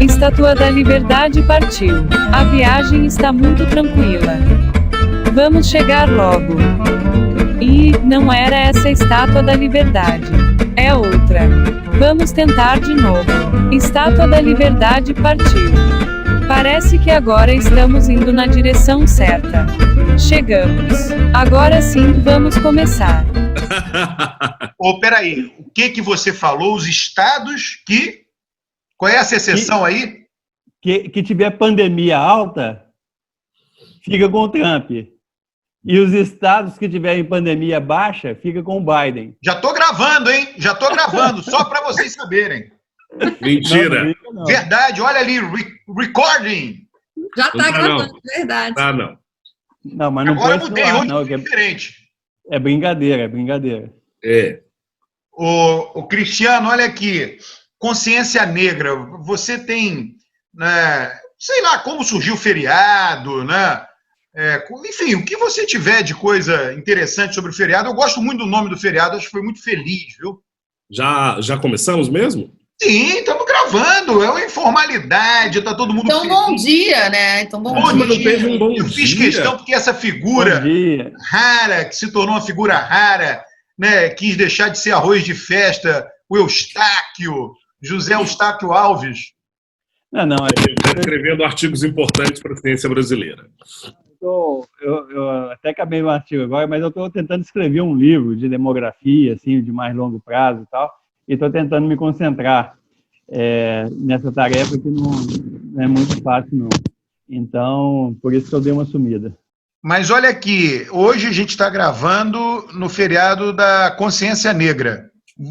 Estátua da Liberdade partiu. A viagem está muito tranquila. Vamos chegar logo. E não era essa a Estátua da Liberdade. É outra. Vamos tentar de novo. Estátua da Liberdade partiu. Parece que agora estamos indo na direção certa. Chegamos. Agora sim, vamos começar. Peraí, o que você falou? Os estados que... Qual é essa exceção aí? Que tiver pandemia alta, fica com o Trump. E os estados que tiverem pandemia baixa, fica com o Biden. Já tô gravando, hein? Já tô gravando, só para vocês saberem. Mentira. Não. Verdade, olha ali, recording. Já tá gravando, verdade. Ah, não. Não, mas não Agora pode mudei, falar, hoje não. é diferente. É brincadeira, é brincadeira. É. O Cristiano, olha aqui. Consciência negra, você tem, né, sei lá, como surgiu o feriado, né? Enfim, o que você tiver de coisa interessante sobre o feriado, eu gosto muito do nome do feriado, acho que foi muito feliz, viu? Já começamos mesmo? Sim, estamos gravando, é uma informalidade, tá todo mundo Então, feliz. bom dia, né? Então, bom Bom dia. Não teve um bom Eu fiz dia. questão porque essa Bom figura dia. rara, que se tornou uma figura rara, né, quis deixar de ser arroz de festa, o Eustáquio, José Eustáquio Alves. Não, Está escrevendo artigos importantes para a ciência brasileira. eu até acabei no artigo agora, mas eu estou tentando escrever um livro de demografia, assim, de mais longo prazo e tal, e estou tentando me concentrar nessa tarefa que não é muito fácil, não. Então, por isso que eu dei uma sumida. Mas olha aqui, hoje a gente está gravando no feriado da Consciência Negra.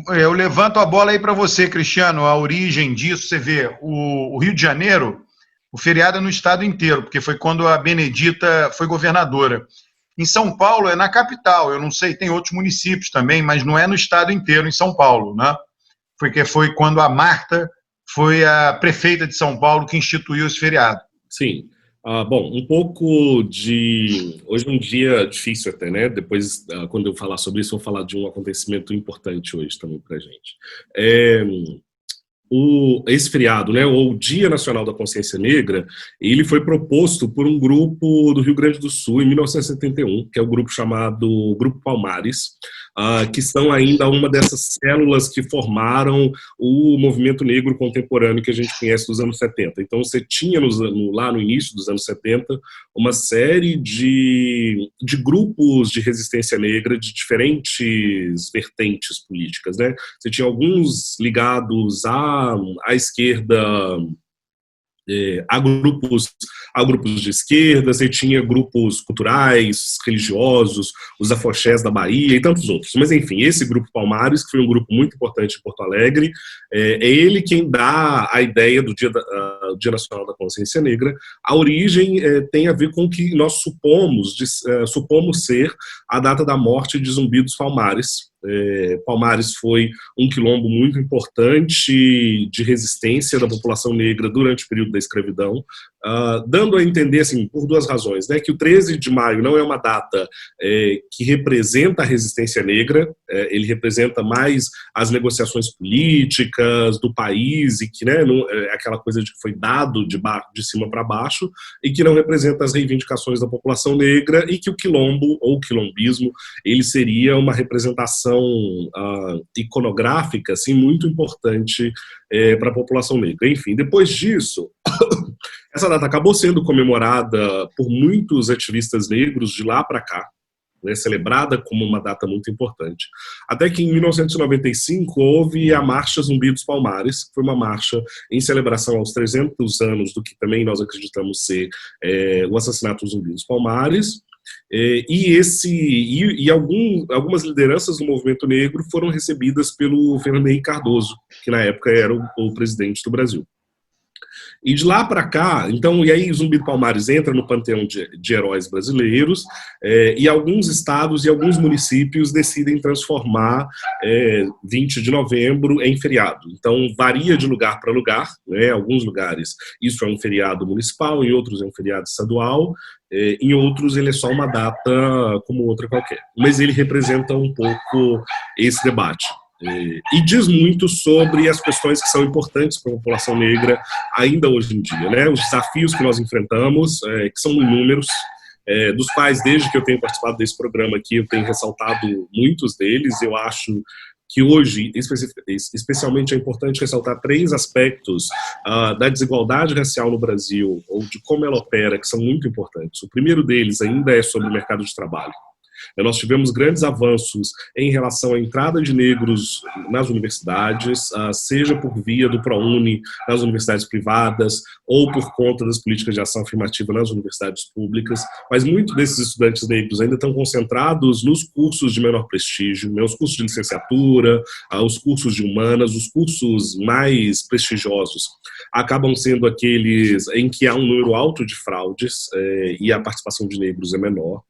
Eu levanto a bola aí para você, Cristiano, a origem disso. Você vê, o Rio de Janeiro, o feriado é no estado inteiro, porque foi quando a Benedita foi governadora. Em São Paulo é na capital, eu não sei, tem outros municípios também, mas não é no estado inteiro, em São Paulo, né? Porque foi quando a Marta foi a prefeita de São Paulo que instituiu esse feriado. Sim. Bom, um pouco de... Hoje é um dia difícil até, né? Depois, quando eu falar sobre isso, eu vou falar de um acontecimento importante hoje também pra gente. Esse feriado, né, ou Dia Nacional da Consciência Negra, ele foi proposto por um grupo do Rio Grande do Sul em 1971, que é o grupo chamado Grupo Palmares, que são ainda uma dessas células que formaram o movimento negro contemporâneo que a gente conhece dos anos 70. Então você tinha lá no início dos anos 70 uma série de grupos de resistência negra de diferentes vertentes políticas, né? Você tinha alguns ligados à esquerda, a grupos de esquerda, você tinha grupos culturais, religiosos, os afoxés da Bahia e tantos outros. Mas, enfim, esse grupo Palmares, que foi um grupo muito importante em Porto Alegre, é ele quem dá a ideia do Dia Nacional da Consciência Negra. A origem tem a ver com o que nós supomos ser a data da morte de Zumbi dos Palmares. Palmares foi um quilombo muito importante de resistência da população negra durante o período da escravidão, dando a entender, assim, por duas razões, né, que o 13 de maio não é uma data que representa a resistência negra, ele representa mais as negociações políticas do país e que, né, aquela coisa de que foi dado de cima para baixo e que não representa as reivindicações da população negra, e que o quilombo ou quilombismo ele seria uma representação iconográfica assim, muito importante para a população negra. Enfim, depois disso, essa data acabou sendo comemorada por muitos ativistas negros de lá para cá, né, celebrada como uma data muito importante. Até que em 1995 houve a Marcha Zumbi dos Palmares, que foi uma marcha em celebração aos 300 anos do que também nós acreditamos ser o assassinato do Zumbi dos Palmares. Algumas lideranças do movimento negro foram recebidas pelo Fernando Henrique Cardoso, que na época era o presidente do Brasil. E de lá para cá, então, e aí Zumbi dos Palmares entra no panteão de heróis brasileiros, e alguns estados e alguns municípios decidem transformar 20 de novembro em feriado. Então varia de lugar para lugar, né? Alguns lugares isso é um feriado municipal, em outros é um feriado estadual, em outros ele é só uma data como outra qualquer. Mas ele representa um pouco esse debate. E diz muito sobre as questões que são importantes para a população negra ainda hoje em dia, né? Os desafios que nós enfrentamos, que são inúmeros, dos quais, desde que eu tenho participado desse programa aqui, eu tenho ressaltado muitos deles. Eu acho que hoje, especialmente, é importante ressaltar 3 aspectos da desigualdade racial no Brasil, ou de como ela opera, que são muito importantes. O primeiro deles ainda é sobre o mercado de trabalho. Nós tivemos grandes avanços em relação à entrada de negros nas universidades, seja por via do ProUni nas universidades privadas ou por conta das políticas de ação afirmativa nas universidades públicas, mas muitos desses estudantes negros ainda estão concentrados nos cursos de menor prestígio, né, os cursos de licenciatura, os cursos de humanas, os cursos mais prestigiosos acabam sendo aqueles em que há um número alto de fraudes e a participação de negros é menor.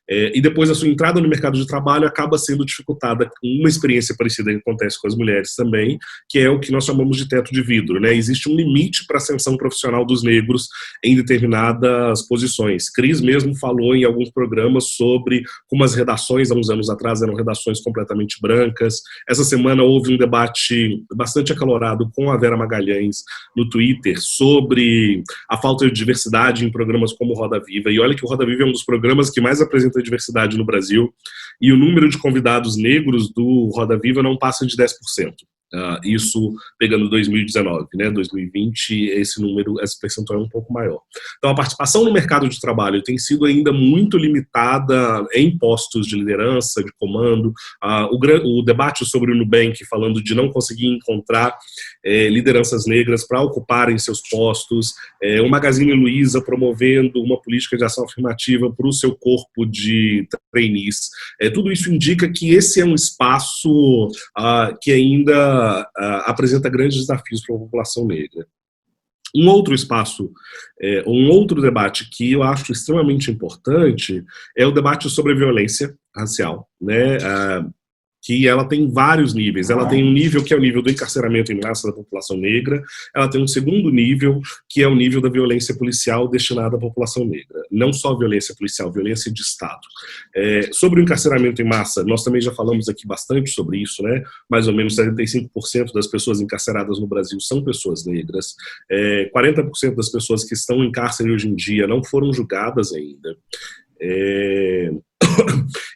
E depois a sua entrada no mercado de trabalho acaba sendo dificultada com uma experiência parecida que acontece com as mulheres também, que é o que nós chamamos de teto de vidro, né? Existe um limite para a ascensão profissional dos negros em determinadas posições. Cris mesmo falou em alguns programas sobre como as redações, há uns anos atrás, eram redações completamente brancas. Essa semana houve um debate bastante acalorado com a Vera Magalhães no Twitter sobre a falta de diversidade em programas como o Roda Viva. E olha que o Roda Viva é um dos programas que mais apresenta diversidade no Brasil, e o número de convidados negros do Roda Viva não passa de 10%. Isso pegando 2019, né? 2020, esse percentual é um pouco maior. Então, a participação no mercado de trabalho tem sido ainda muito limitada em postos de liderança, de comando. O debate sobre o Nubank, falando de não conseguir encontrar lideranças negras para ocuparem seus postos, o Magazine Luiza promovendo uma política de ação afirmativa para o seu corpo de trainees. Tudo isso indica que esse é um espaço que ainda apresenta grandes desafios para a população negra. Um outro espaço, um outro debate que eu acho extremamente importante é o debate sobre a violência racial, né? Que ela tem vários níveis. Ela tem um nível que é o nível do encarceramento em massa da população negra, ela tem um segundo nível, que é o nível da violência policial destinada à população negra. Não só violência policial, violência de Estado. Sobre o encarceramento em massa, nós também já falamos aqui bastante sobre isso, né? Mais ou menos 75% das pessoas encarceradas no Brasil são pessoas negras. 40% das pessoas que estão em cárcere hoje em dia não foram julgadas ainda.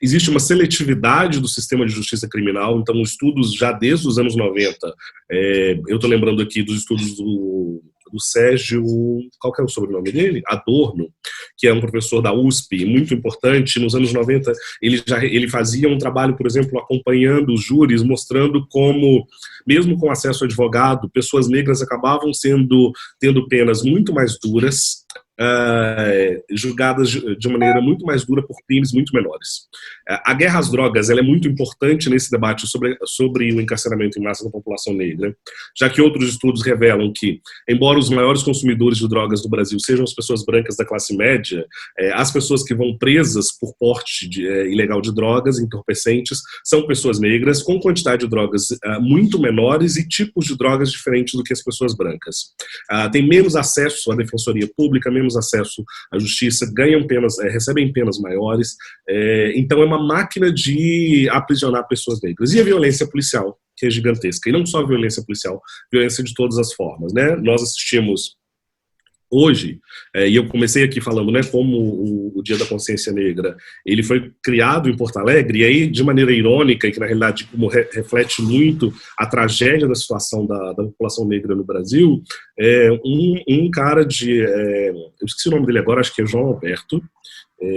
Existe uma seletividade do sistema de justiça criminal, então estudos já desde os anos 90, eu estou lembrando aqui dos estudos do Sérgio, qual que é o sobrenome dele? Adorno, que é um professor da USP, muito importante. Nos anos 90, ele fazia um trabalho, por exemplo, acompanhando os júris, mostrando como, mesmo com acesso a advogado, pessoas negras acabavam tendo penas muito mais duras, julgadas de maneira muito mais dura por crimes muito menores. A guerra às drogas ela é muito importante nesse debate sobre o encarceramento em massa da população negra, já que outros estudos revelam que, embora os maiores consumidores de drogas do Brasil sejam as pessoas brancas da classe média, as pessoas que vão presas por porte ilegal de drogas, entorpecentes, são pessoas negras com quantidade de drogas muito menores e tipos de drogas diferentes do que as pessoas brancas. Tem menos acesso à defensoria pública, menos acesso à justiça, recebem penas maiores, então é uma máquina de aprisionar pessoas negras. E a violência policial, que é gigantesca, e não só a violência policial, violência de todas as formas, né? Nós assistimos hoje, e eu comecei aqui falando, né, como o Dia da Consciência Negra, ele foi criado em Porto Alegre, e aí, de maneira irônica, e que na realidade como reflete muito a tragédia da situação da população negra no Brasil, um cara eu esqueci o nome dele agora, acho que é João Alberto,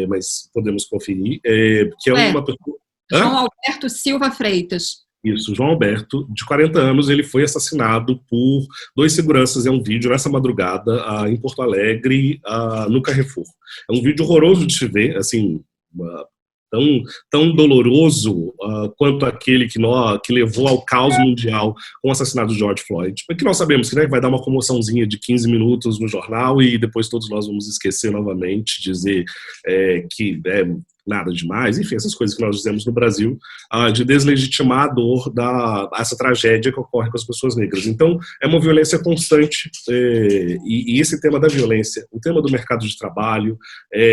mas podemos conferir, que é uma pessoa... João Alberto Silva Freitas. Isso, João Alberto, de 40 anos, ele foi assassinado por 2 seguranças. É um vídeo nessa madrugada em Porto Alegre, no Carrefour. É um vídeo horroroso de se ver, assim, tão doloroso quanto aquele que levou ao caos mundial com o assassinato de George Floyd. Porque nós sabemos que, né, vai dar uma comoçãozinha de 15 minutos no jornal e depois todos nós vamos esquecer novamente, dizer que nada demais, enfim, essas coisas que nós dizemos no Brasil, de deslegitimar a dor essa tragédia que ocorre com as pessoas negras. Então, é uma violência constante, e esse tema da violência, o tema do mercado de trabalho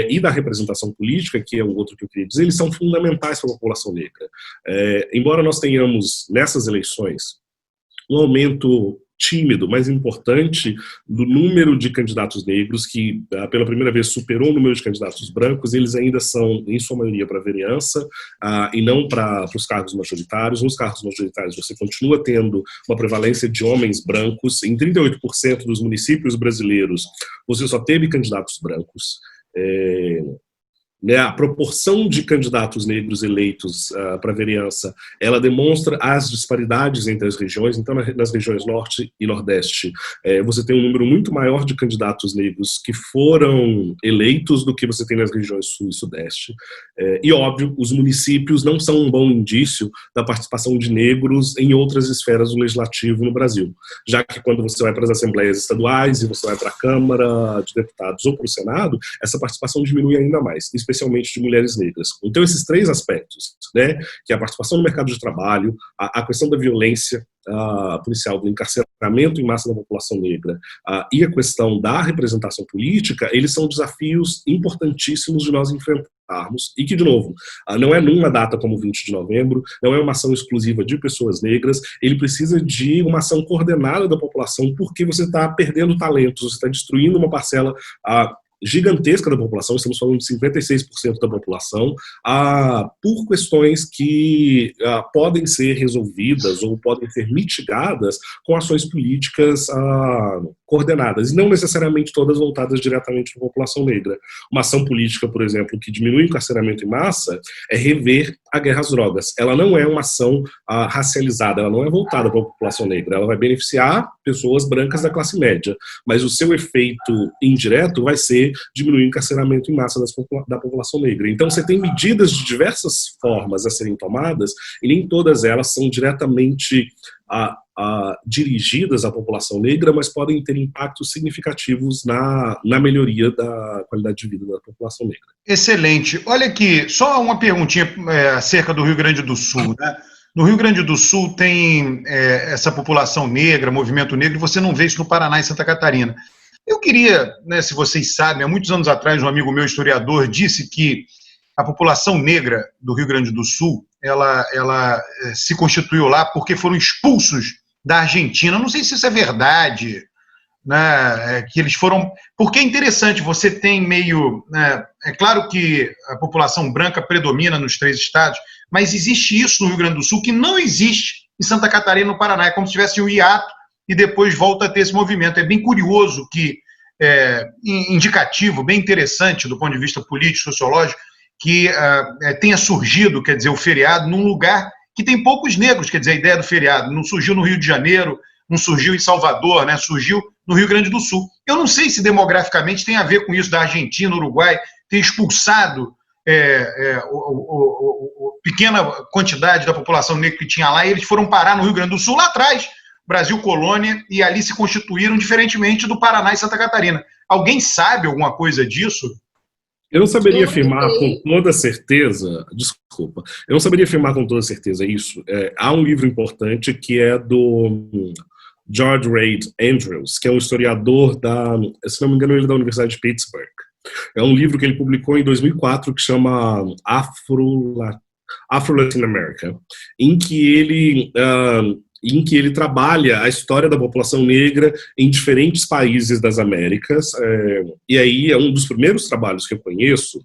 e da representação política, que é o outro que eu queria dizer, eles são fundamentais para a população negra. Embora nós tenhamos, nessas eleições, um aumento tímido, mas importante, do número de candidatos negros, que pela primeira vez superou o número de candidatos brancos, eles ainda são, em sua maioria, para a vereança e não para os cargos majoritários. Nos cargos majoritários você continua tendo uma prevalência de homens brancos. Em 38% dos municípios brasileiros você só teve candidatos brancos. A proporção de candidatos negros eleitos para a vereança, ela demonstra as disparidades entre as regiões. Então, nas regiões Norte e Nordeste, você tem um número muito maior de candidatos negros que foram eleitos do que você tem nas regiões Sul e Sudeste. E, óbvio, os municípios não são um bom indício da participação de negros em outras esferas do legislativo no Brasil, já que quando você vai para as assembleias estaduais e você vai para a Câmara de Deputados ou para o Senado, essa participação diminui ainda mais, especialmente de mulheres negras. Então, esses três aspectos, que é a participação no mercado de trabalho, a questão da violência policial, do encarceramento em massa da população negra e a questão da representação política, eles são desafios importantíssimos de nós enfrentarmos e que, de novo, não é numa data como 20 de novembro, não é uma ação exclusiva de pessoas negras, ele precisa de uma ação coordenada da população, porque você está perdendo talentos, você está destruindo uma parcela gigantesca da população, estamos falando de 56% da população, por questões que podem ser resolvidas ou podem ser mitigadas com ações políticas coordenadas, e não necessariamente todas voltadas diretamente para a população negra. Uma ação política, por exemplo, que diminui o encarceramento em massa, é rever a guerra às drogas. Ela não é uma ação racializada, ela não é voltada para a população negra, ela vai beneficiar pessoas brancas da classe média, mas o seu efeito indireto vai ser diminuir o encarceramento em massa da população negra. Então você tem medidas de diversas formas a serem tomadas, e nem todas elas são diretamente dirigidas à população negra, mas podem ter impactos significativos na melhoria da qualidade de vida da população negra. Excelente. Olha aqui, só uma perguntinha acerca do Rio Grande do Sul, né? No Rio Grande do Sul tem essa população negra, movimento negro, e você não vê isso no Paraná e Santa Catarina. Eu queria, se vocês sabem, há muitos anos atrás, um amigo meu, historiador, disse que a população negra do Rio Grande do Sul, ela se constituiu lá porque foram expulsos da Argentina. Não sei se isso é verdade, né, que eles foram... Porque é interessante, você tem meio... é claro que a população branca predomina nos três estados, mas existe isso no Rio Grande do Sul que não existe em Santa Catarina e no Paraná. É como se tivesse um hiato e depois volta a ter esse movimento. É bem curioso, indicativo, bem interessante do ponto de vista político, sociológico, que tenha surgido, quer dizer, o feriado num lugar que tem poucos negros, quer dizer, a ideia do feriado não surgiu no Rio de Janeiro, não surgiu em Salvador, né, surgiu no Rio Grande do Sul. Eu não sei se demograficamente tem a ver com isso da Argentina, Uruguai, ter expulsado pequena quantidade da população negra que tinha lá, e eles foram parar no Rio Grande do Sul lá atrás, Brasil colônia, e ali se constituíram, diferentemente do Paraná e Santa Catarina. Alguém sabe alguma coisa disso? Eu não saberia afirmar com toda certeza, desculpa, eu não saberia afirmar com toda certeza isso. Há um livro importante que é do George Reid Andrews, que é um historiador se não me engano, ele é da Universidade de Pittsburgh. É um livro que ele publicou em 2004 que chama Afro-Latin America, em que ele trabalha a história da população negra em diferentes países das Américas, e aí é um dos primeiros trabalhos que eu conheço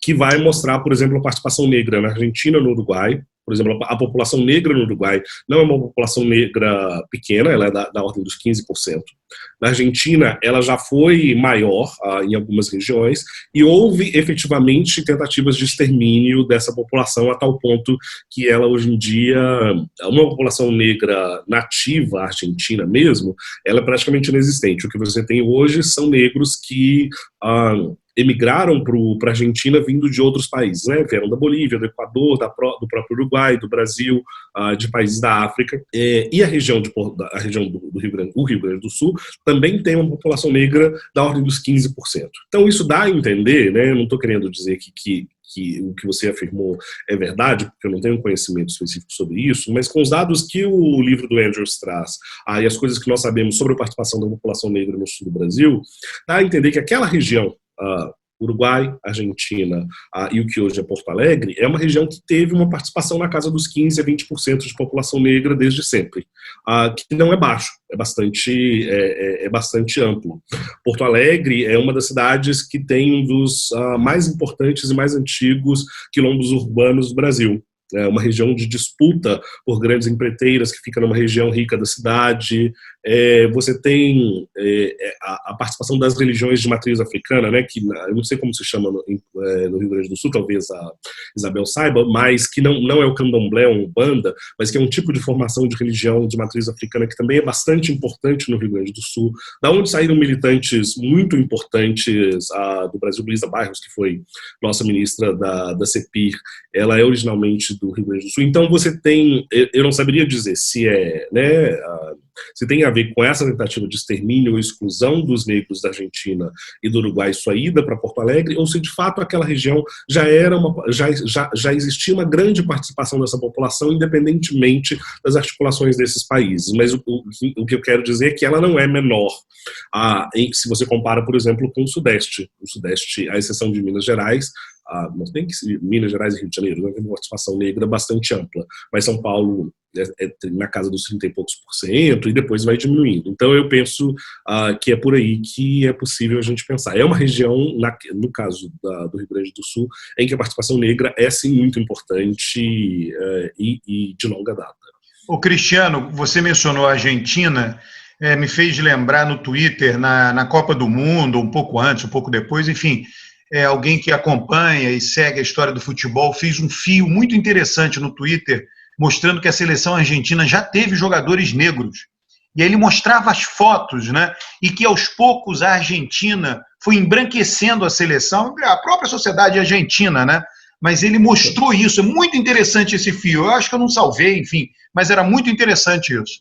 que vai mostrar, por exemplo, a participação negra na Argentina e no Uruguai. Por exemplo, a população negra no Uruguai não é uma população negra pequena, ela é da ordem dos 15%. Na Argentina, ela já foi maior em algumas regiões, e houve efetivamente tentativas de extermínio dessa população a tal ponto que ela hoje em dia, uma população negra nativa argentina mesmo, ela é praticamente inexistente. O que você tem hoje são negros que emigraram para a Argentina vindo de outros países, né? Vieram da Bolívia, do Equador, do próprio Uruguai, do Brasil, de países da África, e a região do Rio Grande do Sul também tem uma população negra da ordem dos 15%. Então isso dá a entender, né? Eu não estou querendo dizer que que o que você afirmou é verdade, porque eu não tenho conhecimento específico sobre isso, mas com os dados que o livro do Andrews traz, e as coisas que nós sabemos sobre a participação da população negra no sul do Brasil, dá a entender que aquela região, Uruguai, Argentina e o que hoje é Porto Alegre, é uma região que teve uma participação na casa dos 15% a 20% de população negra desde sempre, que não é baixo, é bastante amplo. Porto Alegre é uma das cidades que tem um dos mais importantes e mais antigos quilombos urbanos do Brasil. É uma região de disputa por grandes empreiteiras que fica numa região rica da cidade. Você tem a participação das religiões de matriz africana, né, que eu não sei como se chama no Rio Grande do Sul, talvez a Isabel saiba, mas que não é o candomblé ou umbanda, mas que é um tipo de formação de religião de matriz africana que também é bastante importante no Rio Grande do Sul, da onde saíram militantes muito importantes do Brasil. Luísa Barros, que foi nossa ministra da CEPIR, ela é originalmente do Rio Grande do Sul. Então você tem, eu não saberia dizer se se tem a ver com essa tentativa de extermínio ou exclusão dos negros da Argentina e do Uruguai, sua ida para Porto Alegre, ou se de fato aquela região já existia uma grande participação dessa população, independentemente das articulações desses países. Mas o que eu quero dizer é que ela não é menor, se você compara, por exemplo, com o Sudeste. O Sudeste, à exceção de Minas Gerais, mas bem que Minas Gerais e Rio de Janeiro tem uma participação negra bastante ampla, mas São Paulo é na casa dos 30 e poucos % e depois vai diminuindo. Então eu penso que é por aí que é possível a gente pensar. É uma região, no caso do Rio Grande do Sul, em que a participação negra é sim muito importante e de longa data. Ô Cristiano, você mencionou a Argentina, me fez lembrar no Twitter, na Copa do Mundo, um pouco antes, um pouco depois, enfim, alguém que acompanha e segue a história do futebol fez um fio muito interessante no Twitter, mostrando que a seleção argentina já teve jogadores negros. E aí ele mostrava as fotos, né? E que aos poucos a Argentina foi embranquecendo a seleção, a própria sociedade argentina, né? Mas ele mostrou isso. É muito interessante esse fio. Eu acho que eu não salvei, enfim, mas era muito interessante isso.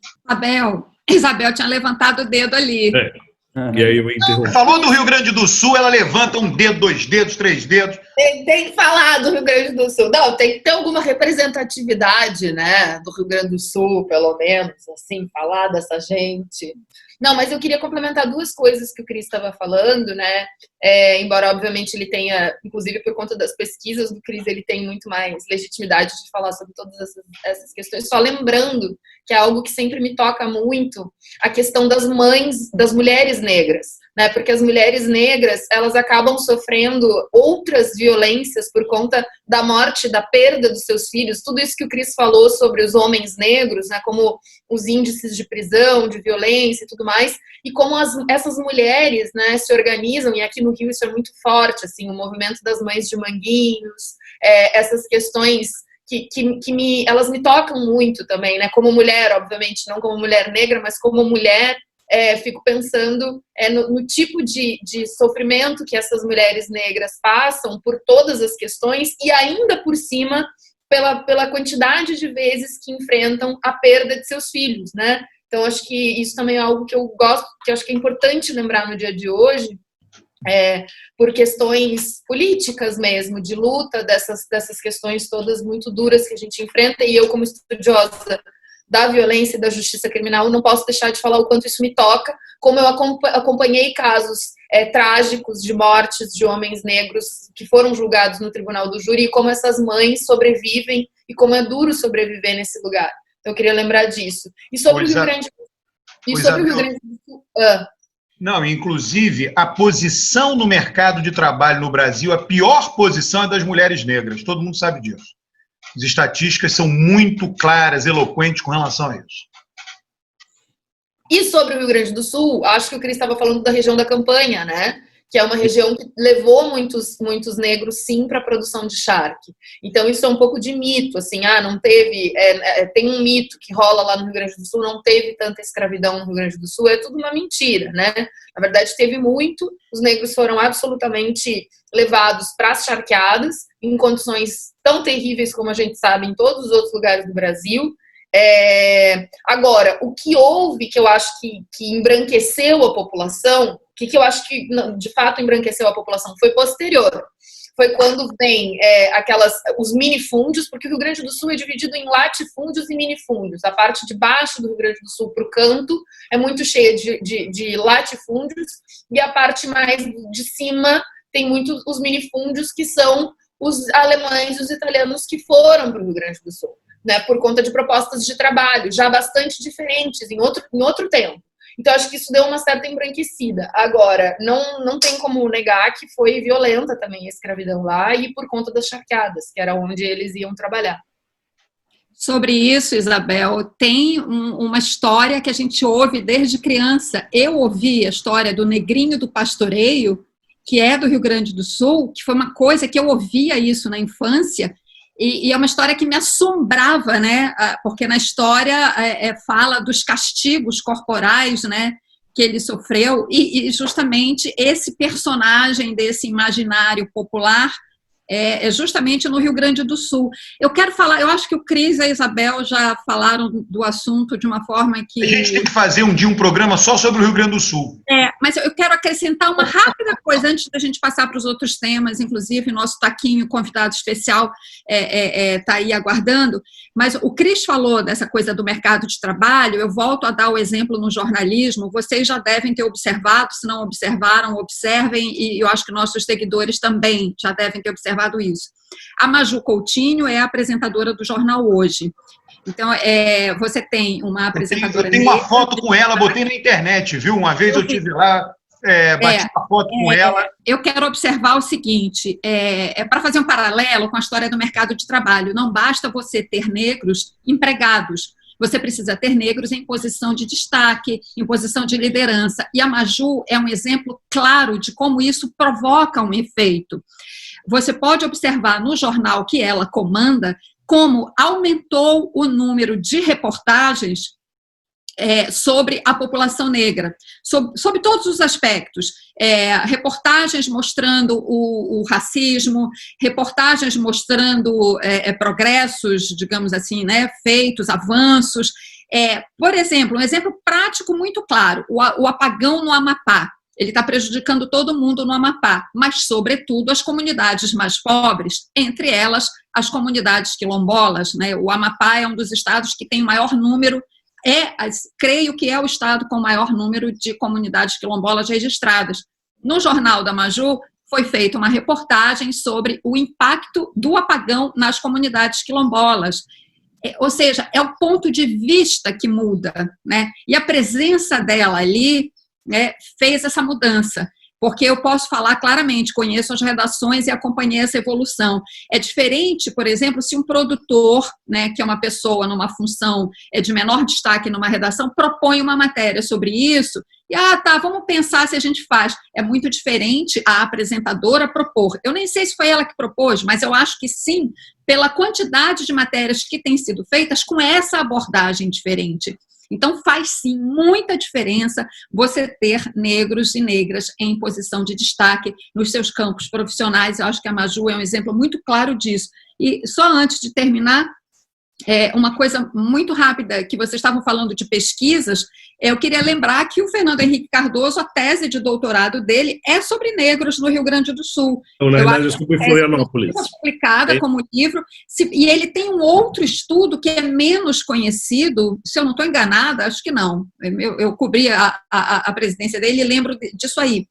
Isabel tinha levantado o dedo ali. E aí eu interrompi. Falou do Rio Grande do Sul, ela levanta um dedo, 2 dedos, 3 dedos. Tem que falar do Rio Grande do Sul. Não, tem que ter alguma representatividade, né? Do Rio Grande do Sul, pelo menos, assim, falar dessa gente. Não, mas eu queria complementar 2 coisas que o Cris estava falando, né? Embora, obviamente, ele tenha, inclusive por conta das pesquisas do Cris, ele tem muito mais legitimidade de falar sobre todas essas questões. Só lembrando que é algo que sempre me toca muito, a questão das mães, das mulheres negras, né? Porque as mulheres negras, elas acabam sofrendo outras violências por conta da morte, da perda dos seus filhos. Tudo isso que o Cris falou sobre os homens negros, né? Como os índices de prisão, de violência e tudo mais, e como essas mulheres, né, se organizam, e aqui no Rio isso é muito forte, assim, o movimento das mães de Manguinhos, essas questões elas me tocam muito também, né, como mulher, obviamente, não como mulher negra, mas como mulher, fico pensando no tipo de sofrimento que essas mulheres negras passam por todas as questões, e ainda por cima, pela quantidade de vezes que enfrentam a perda de seus filhos, né? Então, acho que isso também é algo que eu gosto, que eu acho que é importante lembrar no dia de hoje, por questões políticas mesmo, de luta dessas questões todas muito duras que a gente enfrenta, e eu, como estudiosa da violência e da justiça criminal, não posso deixar de falar o quanto isso me toca, como eu acompanhei casos trágicos de mortes de homens negros que foram julgados no tribunal do júri, e como essas mães sobrevivem, e como é duro sobreviver nesse lugar. Então, eu queria lembrar disso. E sobre o Rio Grande do Sul... Não, inclusive, a posição no mercado de trabalho no Brasil, a pior posição é das mulheres negras. Todo mundo sabe disso. As estatísticas são muito claras, eloquentes com relação a isso. E sobre o Rio Grande do Sul, acho que o Cris estava falando da região da Campanha, né? Que é uma região que levou muitos negros, sim, para a produção de charque. Então, isso é um pouco de mito, assim, não teve... tem um mito que rola lá no Rio Grande do Sul, não teve tanta escravidão no Rio Grande do Sul, é tudo uma mentira, né? Na verdade, teve muito, os negros foram absolutamente levados para as charqueadas, em condições tão terríveis como a gente sabe em todos os outros lugares do Brasil. Agora, o que houve, que eu acho que embranqueceu a população, que eu acho que de fato embranqueceu a população, foi posterior. foi quando vem os minifúndios, porque o Rio Grande do Sul é dividido em latifúndios e minifúndios. A parte de baixo do Rio Grande do Sul, para o canto, é muito cheia de latifúndios, e a parte mais de cima tem muito os minifúndios, que são os alemães e os italianos que foram para o Rio Grande do Sul, né, por conta de propostas de trabalho já bastante diferentes, em outro tempo. Então, acho que isso deu uma certa embranquecida. Agora, não tem como negar que foi violenta também a escravidão lá, e por conta das charqueadas, que era onde eles iam trabalhar. Sobre isso, Isabel, tem uma história que a gente ouve desde criança. Eu ouvi a história do Negrinho do Pastoreio, que é do Rio Grande do Sul, que foi uma coisa que eu ouvia isso na infância, e é uma história que me assombrava, né? Porque na história fala dos castigos corporais, né, que ele sofreu, e justamente esse personagem desse imaginário popular é justamente no Rio Grande do Sul. Eu quero falar, eu acho que o Cris e a Isabel já falaram do assunto de uma forma que... A gente tem que fazer um dia um programa só sobre o Rio Grande do Sul. Mas eu quero acrescentar uma rápida coisa antes da gente passar para os outros temas, inclusive nosso Taquinho, convidado especial, está aí aguardando, mas o Cris falou dessa coisa do mercado de trabalho. Eu volto a dar o exemplo no jornalismo, vocês já devem ter observado, se não observaram, observem, e eu acho que nossos seguidores também já devem ter observado isso. A Maju Coutinho é a apresentadora do Jornal Hoje. Então, você tem uma apresentadora... Eu tenho uma foto com ela, botei na internet, viu? Uma vez eu estive lá, bati uma foto com ela. Eu quero observar o seguinte, para fazer um paralelo com a história do mercado de trabalho, não basta você ter negros empregados, você precisa ter negros em posição de destaque, em posição de liderança. E a Maju é um exemplo claro de como isso provoca um efeito. Você pode observar no jornal que ela comanda como aumentou o número de reportagens sobre a população negra, sobre todos os aspectos. Reportagens mostrando o racismo, reportagens mostrando progressos, digamos assim, né, feitos, avanços. Por exemplo, um exemplo prático muito claro, o apagão no Amapá. Ele está prejudicando todo mundo no Amapá, mas, sobretudo, as comunidades mais pobres, entre elas as comunidades quilombolas, né? O Amapá é um dos estados que tem o maior número, creio que é o estado com o maior número de comunidades quilombolas registradas. No Jornal da Maju, foi feita uma reportagem sobre o impacto do apagão nas comunidades quilombolas. Ou seja, é o ponto de vista que muda, né? E a presença dela ali fez essa mudança, porque eu posso falar claramente, conheço as redações e acompanhei essa evolução. É diferente, por exemplo, se um produtor, né, que é uma pessoa numa função de menor destaque numa redação, propõe uma matéria sobre isso, e vamos pensar se a gente faz. É muito diferente a apresentadora propor. Eu nem sei se foi ela que propôs, mas eu acho que sim, pela quantidade de matérias que têm sido feitas com essa abordagem diferente. Então, faz sim muita diferença você ter negros e negras em posição de destaque nos seus campos profissionais. Eu acho que a Maju é um exemplo muito claro disso. E só antes de terminar, uma coisa muito rápida, que vocês estavam falando de pesquisas, eu queria lembrar que o Fernando Henrique Cardoso, a tese de doutorado dele é sobre negros no Rio Grande do Sul. Então, na verdade, é sobre Florianópolis. Foi publicada como livro, e ele tem um outro estudo que é menos conhecido, se eu não estou enganada, acho que não. Eu cobri a presidência dele e lembro disso aí.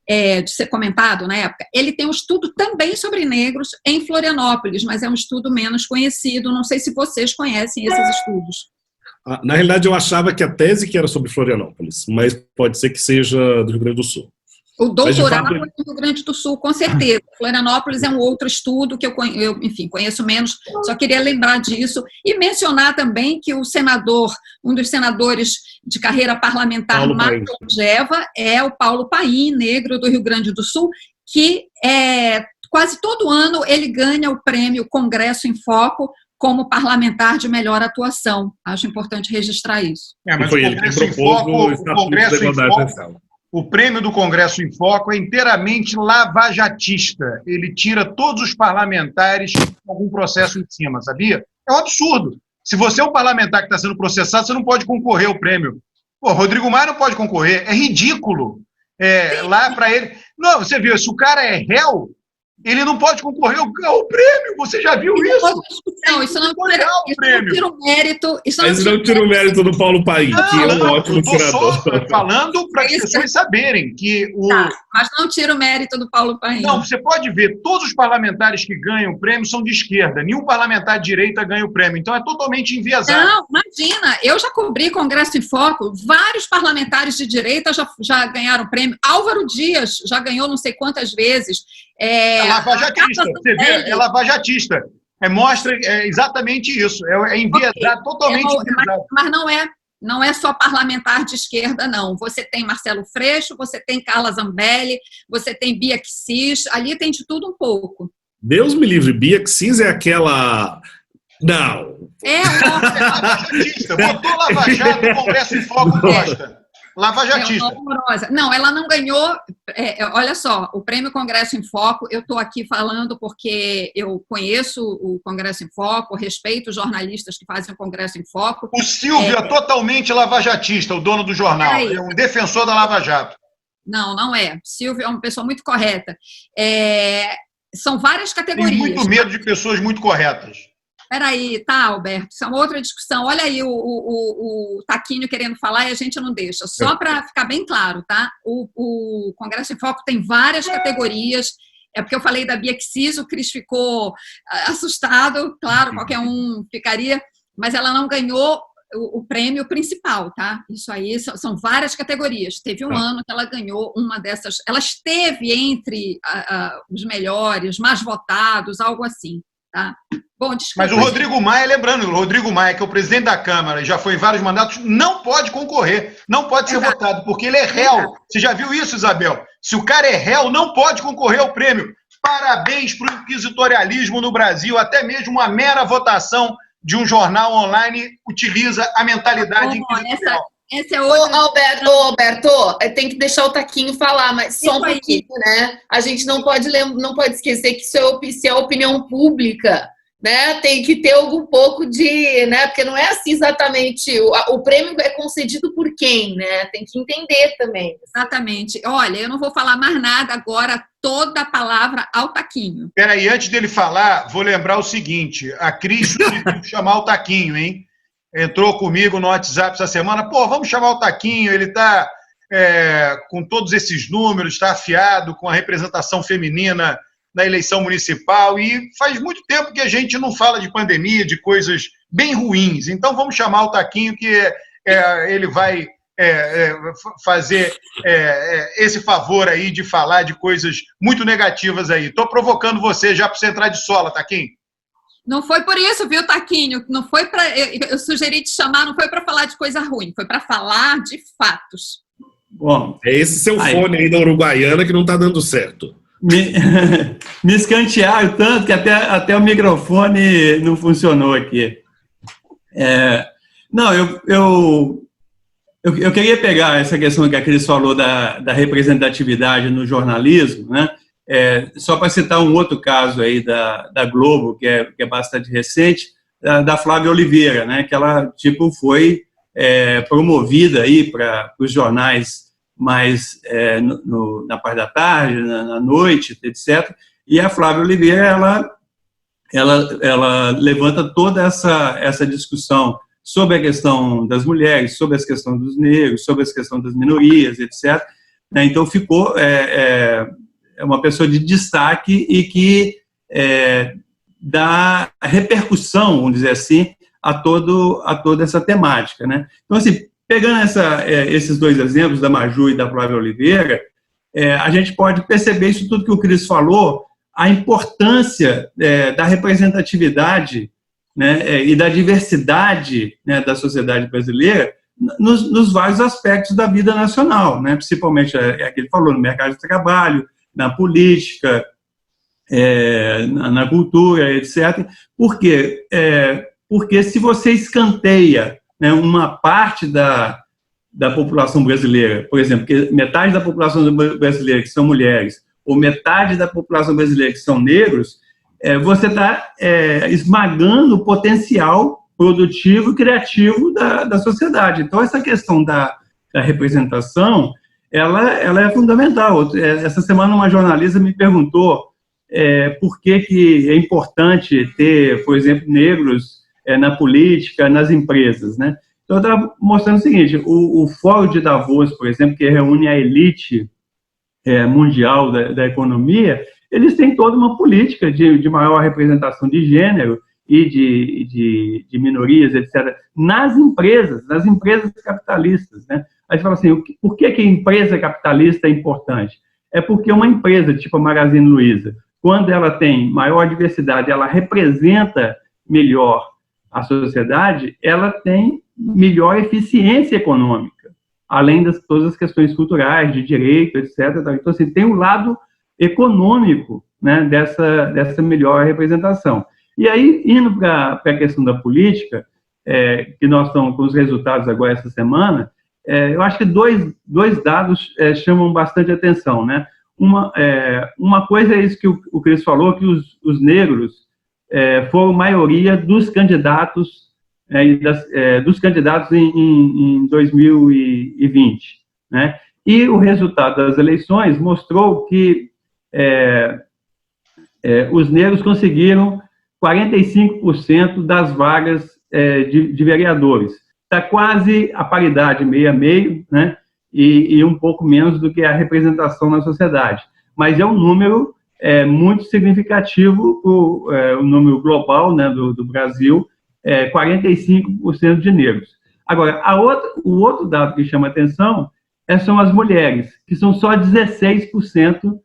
De ser comentado na época, ele tem um estudo também sobre negros em Florianópolis, mas é um estudo menos conhecido, não sei se vocês conhecem esses estudos. Na realidade, eu achava que a tese que era sobre Florianópolis, mas pode ser que seja do Rio Grande do Sul. O doutorado é do Rio Grande do Sul, com certeza. Florianópolis é um outro estudo que eu conheço menos, só queria lembrar disso. E mencionar também que um dos senadores de carreira parlamentar mais longeva é o Paulo Paim, negro do Rio Grande do Sul, que quase todo ano ele ganha o prêmio Congresso em Foco como parlamentar de melhor atuação. Acho importante registrar isso. Mas foi ele que propôs o Estatuto da Igualdade Racial. O prêmio do Congresso em Foco é inteiramente lavajatista. Ele tira todos os parlamentares com algum processo em cima, sabia? É um absurdo. Se você é um parlamentar que está sendo processado, você não pode concorrer ao prêmio. Rodrigo Maia não pode concorrer. É ridículo. Lá para ele... Não, você viu, se o cara é réu, Ele não pode concorrer ao prêmio, você já viu isso? Não, isso não tira o mérito. Mas não tira o mérito do Paulo Paim, que é um ótimo senador. Só falando para as pessoas saberem que mas não tira o mérito do Paulo Paim. Não, você pode ver, todos os parlamentares que ganham o prêmio são de esquerda, nenhum parlamentar de direita ganha o prêmio, então é totalmente enviesado. Não, imagina, eu já cobri Congresso em Foco, vários parlamentares de direita já ganharam o prêmio, Álvaro Dias já ganhou não sei quantas vezes. É lavajatista, você vê, é lavajatista. Mostra exatamente isso, é enviesado, totalmente enviesado. Mas não é só parlamentar de esquerda, não. Você tem Marcelo Freixo, você tem Carla Zambelli, você tem Bia Kicis, ali tem de tudo um pouco. Deus me livre, Bia Kicis é aquela... Não. É lavajatista, botou Lava Jato no Congresso em Foco, gosta. Lavajatista. Não, ela não ganhou. Olha só, o Prêmio Congresso em Foco, eu estou aqui falando porque eu conheço o Congresso em Foco, respeito os jornalistas que fazem o Congresso em Foco. O Silvio é totalmente lavajatista, o dono do jornal. É um defensor da Lava Jato. Não é. Silvio é uma pessoa muito correta. São várias categorias. Tem muito medo de pessoas muito corretas. Peraí, tá, Alberto, isso é uma outra discussão. Olha aí o Taquinho querendo falar e a gente não deixa. Só para ficar bem claro, tá? O Congresso em Foco tem várias categorias. É porque eu falei da Bia Kicis, o Cris ficou assustado, claro, qualquer um ficaria, mas ela não ganhou o prêmio principal, tá? Isso aí são várias categorias. Teve um ano que ela ganhou uma dessas. Ela esteve entre os melhores, mais votados, algo assim, tá? Bom, mas o Rodrigo Maia, lembrando, o Rodrigo Maia, que é o presidente da Câmara, já foi em vários mandatos, não pode concorrer, não pode ser votado, porque ele é réu. Você já viu isso, Isabel? Se o cara é réu, não pode concorrer ao prêmio. Parabéns para o inquisitorialismo no Brasil, até mesmo uma mera votação de um jornal online utiliza a mentalidade inquisitorial. Esse é outro... Alberto, tem que deixar o Taquinho falar, mas só um pouquinho, né? A gente não pode esquecer que isso é opinião pública, né? Tem que ter algum pouco de, né? Porque não é assim exatamente. O prêmio é concedido por quem, né? Tem que entender também. Exatamente. Olha, eu não vou falar mais nada agora, toda a palavra ao Taquinho. Peraí, antes dele falar, vou lembrar o seguinte: a Cris sugeriu chamar o Taquinho, hein? Entrou comigo no WhatsApp essa semana. Pô, vamos chamar o Taquinho, ele está com todos esses números, está afiado com a representação feminina na eleição municipal e faz muito tempo que a gente não fala de pandemia, de coisas bem ruins. Então vamos chamar o Taquinho que ele vai fazer esse favor aí de falar de coisas muito negativas aí. Estou provocando você já para você entrar de sola, Taquinho. Não foi por isso, viu, Taquinho? Não foi para. Eu sugeri te chamar, não foi para falar de coisa ruim, foi para falar de fatos. Bom, é esse seu fone aí da Uruguaiana que não está dando certo. Me escantearam tanto que até o microfone não funcionou aqui. Não, eu queria pegar essa questão que a Cris falou da representatividade no jornalismo, né? Só para citar um outro caso aí da Globo, que é bastante recente, da Flávia Oliveira, né? Que ela foi promovida aí para os jornais mais na parte da tarde, na noite, etc. E a Flávia Oliveira ela levanta toda essa discussão sobre a questão das mulheres, sobre a questão dos negros, sobre a questão das minorias, etc. Então ficou uma pessoa de destaque e que dá repercussão, vamos dizer assim, a toda essa temática, né? Então, assim, pegando esses dois exemplos, da Maju e da Flávia Oliveira, a gente pode perceber isso tudo que o Cris falou, a importância da representatividade, né, e da diversidade, né, da sociedade brasileira nos vários aspectos da vida nacional, né? Principalmente, que ele falou, no mercado de trabalho, na política, na cultura, etc. Por quê? Porque se você escanteia, né, uma parte da população brasileira, por exemplo, que metade da população brasileira que são mulheres, ou metade da população brasileira que são negros, você está esmagando o potencial produtivo e criativo da sociedade. Então, essa questão da representação, ela é fundamental. Essa semana, uma jornalista me perguntou por que é importante ter, por exemplo, negros na política, nas empresas, né? Então, eu estava mostrando o seguinte, o Fórum de Davos, por exemplo, que reúne a elite mundial da economia, eles têm toda uma política de maior representação de gênero e de minorias, etc., nas empresas capitalistas, né? Aí você fala assim, por que a empresa capitalista é importante? É porque uma empresa, tipo a Magazine Luiza, quando ela tem maior diversidade, ela representa melhor a sociedade, ela tem melhor eficiência econômica, além de todas as questões culturais, de direito, etc. Então, assim, tem um lado econômico, né, dessa melhor representação. E aí, indo para a questão da política, que nós estamos com os resultados agora essa semana, eu acho que dois dados chamam bastante atenção, né? Uma coisa é isso que o Cris falou, que os negros foram maioria dos candidatos em 2020, né? E o resultado das eleições mostrou que os negros conseguiram 45% das vagas de vereadores. Está quase a paridade, meio a meio, né? E um pouco menos do que a representação na sociedade. Mas é um número muito significativo, o número global, né, do Brasil, 45% de negros. Agora, o outro dado que chama atenção são as mulheres, que são só 16%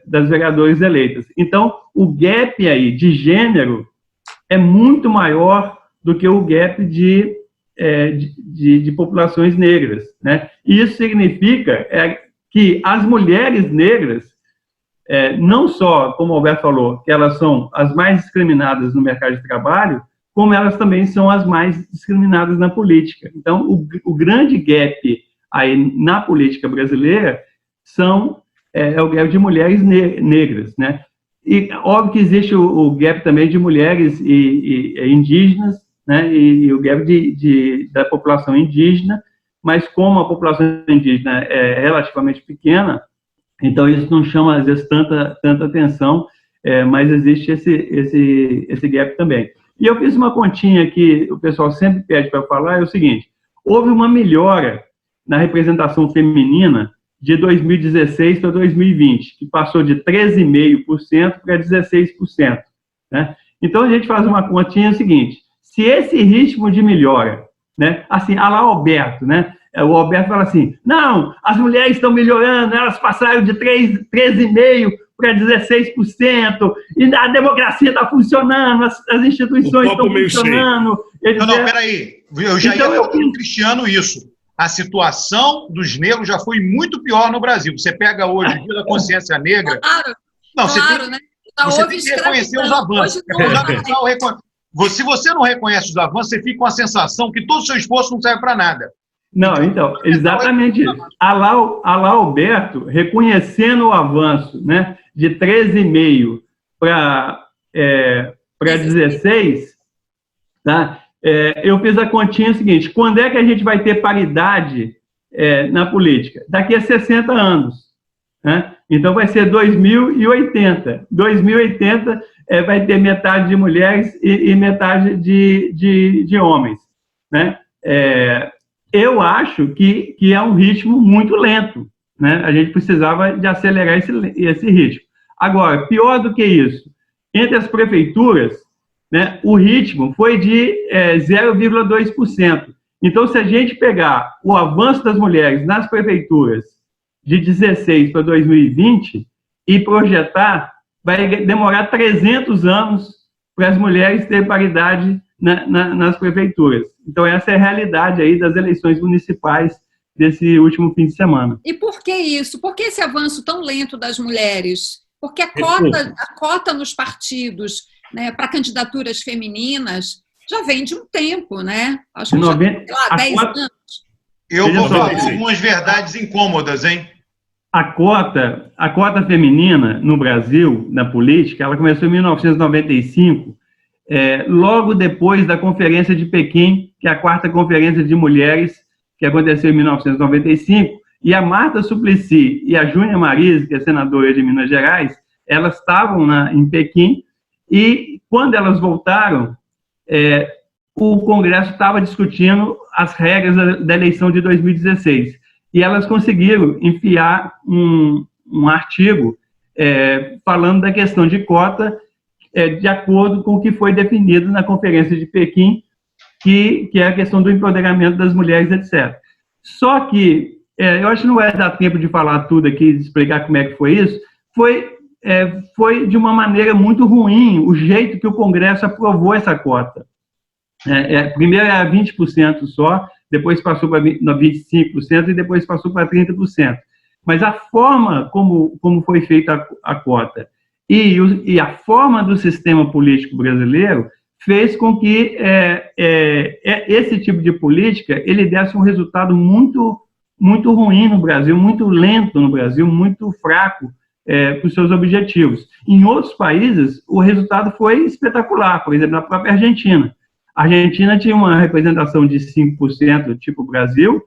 das vereadoras eleitas. Então, o gap aí de gênero é muito maior do que o gap de populações negras, né? E isso significa que as mulheres negras, não só, como o Alberto falou, que elas são as mais discriminadas no mercado de trabalho, como elas também são as mais discriminadas na política. Então, o grande gap aí na política brasileira é o gap de mulheres negras, né? E óbvio que existe o gap também de mulheres e indígenas, né? E o gap da população indígena, mas como a população indígena é relativamente pequena, então isso não chama, às vezes, tanta atenção, mas existe esse gap também. E eu fiz uma continha que o pessoal sempre pede para falar, é o seguinte: houve uma melhora na representação feminina de 2016 para 2020, que passou de 13,5% para 16%. Né? Então, a gente faz uma continha seguinte: se esse ritmo de melhora, né, assim, a lá Alberto, né, o Alberto fala assim, não, as mulheres estão melhorando, elas passaram de 13,5% para 16%, e a democracia está funcionando, as instituições estão funcionando. Não, peraí, eu já ia falar com o Cristiano isso. A situação dos negros já foi muito pior no Brasil. Você pega hoje o Dia da Consciência Negra... Claro, não, claro, né? Você tem que reconhecer os avanços. Se você não reconhece os avanços, você fica com a sensação que todo o seu esforço não serve para nada. Não, então, exatamente isso. A lá Alberto, reconhecendo o avanço, né, de 13,5% para 16%, tá? Eu fiz a continha seguinte: quando é que a gente vai ter paridade na política? Daqui a 60 anos. Né? Então, vai ser 2080. 2080 vai ter metade de mulheres e metade de homens. Né? Eu acho que é um ritmo muito lento. Né? A gente precisava de acelerar esse ritmo. Agora, pior do que isso, entre as prefeituras, né, o ritmo foi de 0,2%. Então, se a gente pegar o avanço das mulheres nas prefeituras de 16 para 2020 e projetar, vai demorar 300 anos para as mulheres terem paridade nas prefeituras. Então, essa é a realidade aí das eleições municipais desse último fim de semana. E por que isso? Por que esse avanço tão lento das mulheres? Porque a cota nos partidos, né, para candidaturas femininas já vem de um tempo, né? Acho que já, sei lá, 10 anos. Eu vou falar algumas verdades incômodas, hein? A cota feminina no Brasil, na política, ela começou em 1995, logo depois da Conferência de Pequim, que é a 4ª Conferência de Mulheres, que aconteceu em 1995, e a Marta Suplicy e a Júnia Marise, que é senadora de Minas Gerais, elas estavam em Pequim, e quando elas voltaram, o Congresso estava discutindo as regras da eleição de 2016, e elas conseguiram enfiar um artigo falando da questão de cota, de acordo com o que foi definido na Conferência de Pequim, que é a questão do empoderamento das mulheres, etc. Só que, eu acho que não vai dar tempo de falar tudo aqui, de explicar como é que foi isso, foi de uma maneira muito ruim o jeito que o Congresso aprovou essa cota. Primeiro era 20% só, depois passou para 25% e depois passou para 30%. Mas a forma como foi feita a cota e a forma do sistema político brasileiro fez com que esse tipo de política ele desse um resultado muito, muito ruim no Brasil, muito lento no Brasil, muito fraco para os seus objetivos. Em outros países, o resultado foi espetacular, por exemplo, na própria Argentina. A Argentina tinha uma representação de 5%, tipo Brasil,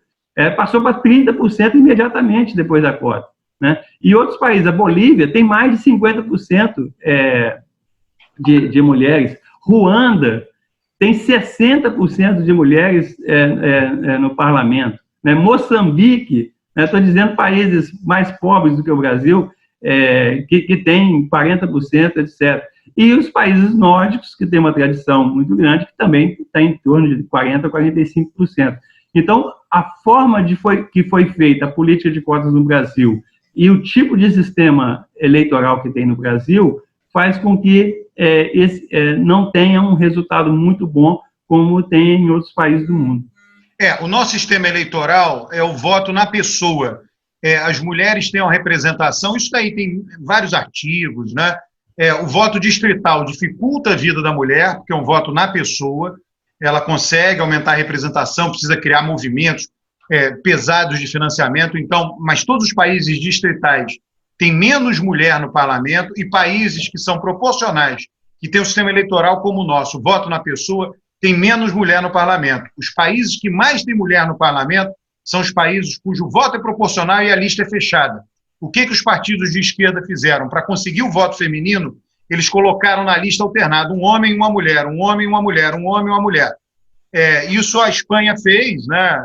passou para 30% imediatamente depois da cota, né? E outros países, a Bolívia tem mais de 50% de mulheres. Ruanda tem 60% de mulheres no parlamento, né? Moçambique, estou dizendo países mais pobres do que o Brasil, que tem 40%, etc. E os países nórdicos, que têm uma tradição muito grande, que também está em torno de 40% a 45%. Então, a forma que foi feita a política de cotas no Brasil e o tipo de sistema eleitoral que tem no Brasil faz com que não tenha um resultado muito bom como tem em outros países do mundo. O nosso sistema eleitoral é o voto na pessoa. As mulheres têm uma representação, isso daí tem vários artigos, né? O voto distrital dificulta a vida da mulher, porque é um voto na pessoa, ela consegue aumentar a representação, precisa criar movimentos pesados de financiamento, mas todos os países distritais têm menos mulher no parlamento e países que são proporcionais, que têm um sistema eleitoral como o nosso, voto na pessoa, tem menos mulher no parlamento. Os países que mais têm mulher no parlamento são os países cujo voto é proporcional e a lista é fechada. O que os partidos de esquerda fizeram? Para conseguir o voto feminino, eles colocaram na lista alternada um homem e uma mulher, um homem e uma mulher, um homem e uma mulher. Isso a Espanha fez, né?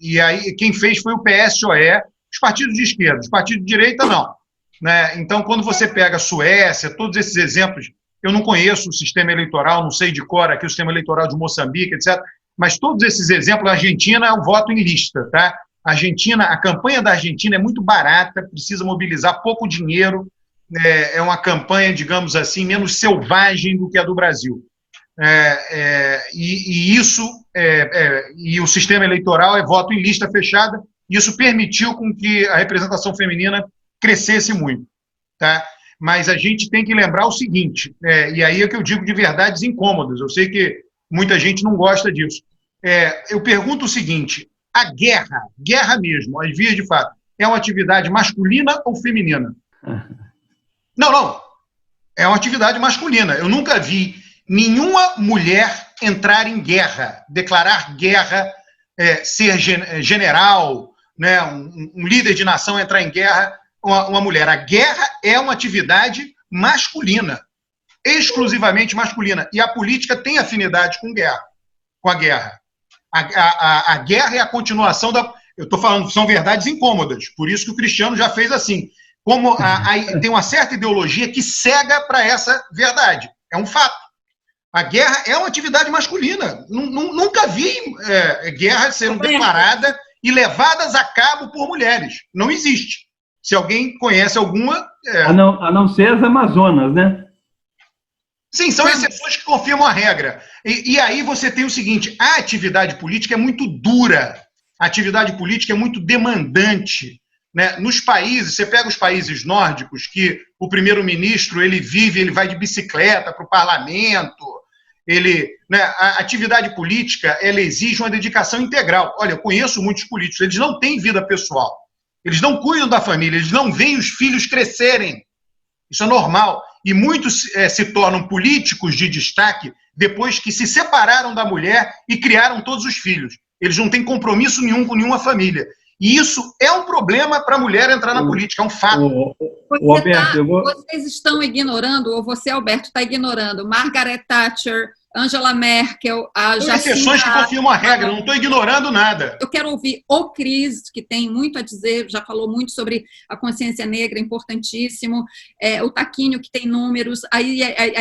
E aí quem fez foi o PSOE, os partidos de esquerda, os partidos de direita não. Né? Então, quando você pega a Suécia, todos esses exemplos, eu não conheço o sistema eleitoral, não sei de cor aqui o sistema eleitoral de Moçambique, etc., mas todos esses exemplos, a Argentina é o voto em lista, tá? A campanha da Argentina é muito barata, precisa mobilizar pouco dinheiro, é uma campanha, digamos assim, menos selvagem do que a do Brasil. E o sistema eleitoral é voto em lista fechada, e isso permitiu com que a representação feminina crescesse muito. Tá? Mas a gente tem que lembrar o seguinte, e aí é que eu digo de verdades incômodas, eu sei que muita gente não gosta disso. Eu pergunto o seguinte, a guerra mesmo, as vias de fato, é uma atividade masculina ou feminina? Não, é uma atividade masculina. Eu nunca vi nenhuma mulher entrar em guerra, declarar guerra, ser general, né, um líder de nação entrar em guerra, uma mulher. A guerra é uma atividade masculina, exclusivamente masculina. E a política tem afinidade com a guerra. A guerra é a continuação da... Eu estou falando, são verdades incômodas, por isso que o Cristiano já fez assim. Como tem uma certa ideologia que cega para essa verdade. É um fato. A guerra é uma atividade masculina. Nunca vi guerras sendo declaradas e levadas a cabo por mulheres. Não existe. Se alguém conhece alguma... A não ser as Amazonas, né? Sim, são exceções que confirmam a regra. E aí você tem o seguinte, a atividade política é muito dura, a atividade política é muito demandante. Né? Nos países, você pega os países nórdicos, que o primeiro-ministro, ele vai de bicicleta para o parlamento, a atividade política, ela exige uma dedicação integral. Olha, eu conheço muitos políticos, eles não têm vida pessoal, eles não cuidam da família, eles não veem os filhos crescerem. Isso é normal. E muitos se tornam políticos de destaque depois que se separaram da mulher e criaram todos os filhos. Eles não têm compromisso nenhum com nenhuma família. E isso é um problema para a mulher entrar na política, é um fato. Alberto, Vocês estão ignorando, ou você, Alberto, está ignorando Margaret Thatcher, Angela Merkel, a São Jacinda... exceções que confirmam a regra, não estou ignorando nada. Eu quero ouvir o Cris, que tem muito a dizer, já falou muito sobre a consciência negra, importantíssimo, o Taquinho, que tem números, a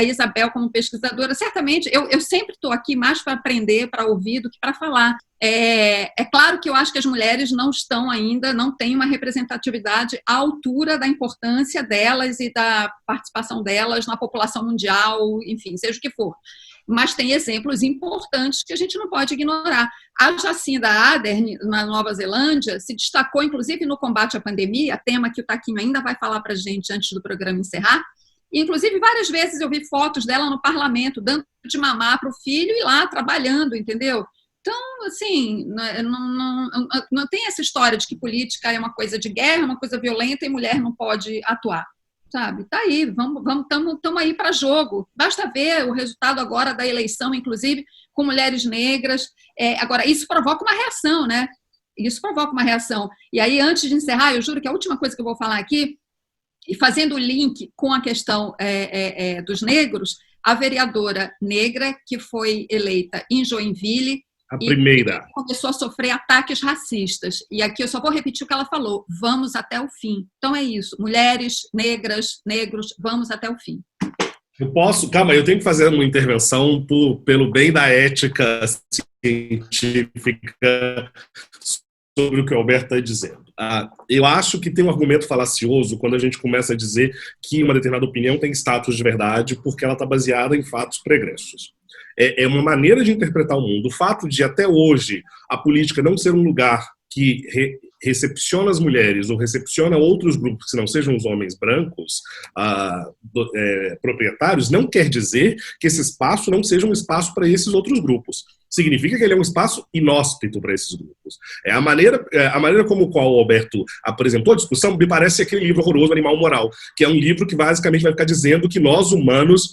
Isabel como pesquisadora. Certamente, eu sempre estou aqui mais para aprender, para ouvir, do que para falar. É claro que eu acho que as mulheres não estão ainda, não têm uma representatividade à altura da importância delas e da participação delas na população mundial, enfim, seja o que for. Mas tem exemplos importantes que a gente não pode ignorar. A Jacinda Ardern, na Nova Zelândia, se destacou, inclusive, no combate à pandemia, tema que o Taquinho ainda vai falar para a gente antes do programa encerrar. E, inclusive, várias vezes eu vi fotos dela no parlamento, dando de mamar para o filho e lá trabalhando, entendeu? Então, assim, não tem essa história de que política é uma coisa de guerra, uma coisa violenta e mulher não pode atuar. Sabe? Tá aí, estamos aí para jogo. Basta ver o resultado agora da eleição, inclusive com mulheres negras. Agora, isso provoca uma reação, né? Isso provoca uma reação. E aí, antes de encerrar, eu juro que a última coisa que eu vou falar aqui, e fazendo o link com a questão dos negros, a vereadora negra que foi eleita em Joinville, A primeira. começou a sofrer ataques racistas. E aqui eu só vou repetir o que ela falou. Vamos até o fim. Então é isso. Mulheres, negras, negros, vamos até o fim. Eu posso... Calma, eu tenho que fazer uma intervenção pelo bem da ética científica sobre o que o Alberto está dizendo. Eu acho que tem um argumento falacioso quando a gente começa a dizer que uma determinada opinião tem status de verdade porque ela está baseada em fatos pregressos. É uma maneira de interpretar o mundo. O fato de, até hoje, a política não ser um lugar que recepciona as mulheres ou recepciona outros grupos que não sejam os homens brancos proprietários, não quer dizer que esse espaço não seja um espaço para esses outros grupos. Significa que ele é um espaço inóspito para esses grupos. A maneira como o qual o Alberto apresentou a discussão me parece aquele livro horroroso, Animal Moral, que é um livro que basicamente vai ficar dizendo que nós, humanos,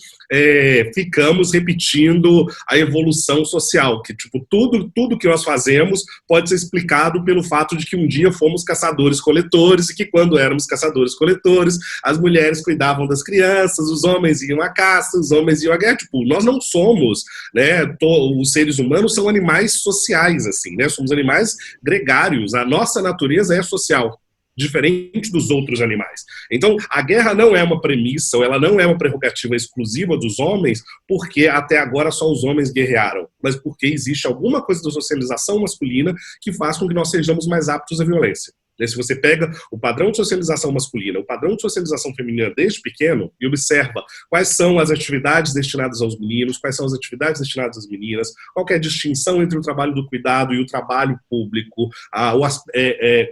ficamos repetindo a evolução social, que tipo, tudo que nós fazemos pode ser explicado pelo fato de que um dia fomos caçadores-coletores e que quando éramos caçadores-coletores, as mulheres cuidavam das crianças, os homens iam à caça, os homens iam à guerra. Tipo, nós não somos, né, os seres humanos são animais sociais, assim, né? Somos animais gregários. A nossa natureza é social, diferente dos outros animais. Então, a guerra não é uma premissa, ou ela não é uma prerrogativa exclusiva dos homens, porque até agora só os homens guerrearam, mas porque existe alguma coisa da socialização masculina que faz com que nós sejamos mais aptos à violência. Se você pega o padrão de socialização masculina, o padrão de socialização feminina desde pequeno e observa quais são as atividades destinadas aos meninos, quais são as atividades destinadas às meninas, qual que é a distinção entre o trabalho do cuidado e o trabalho público,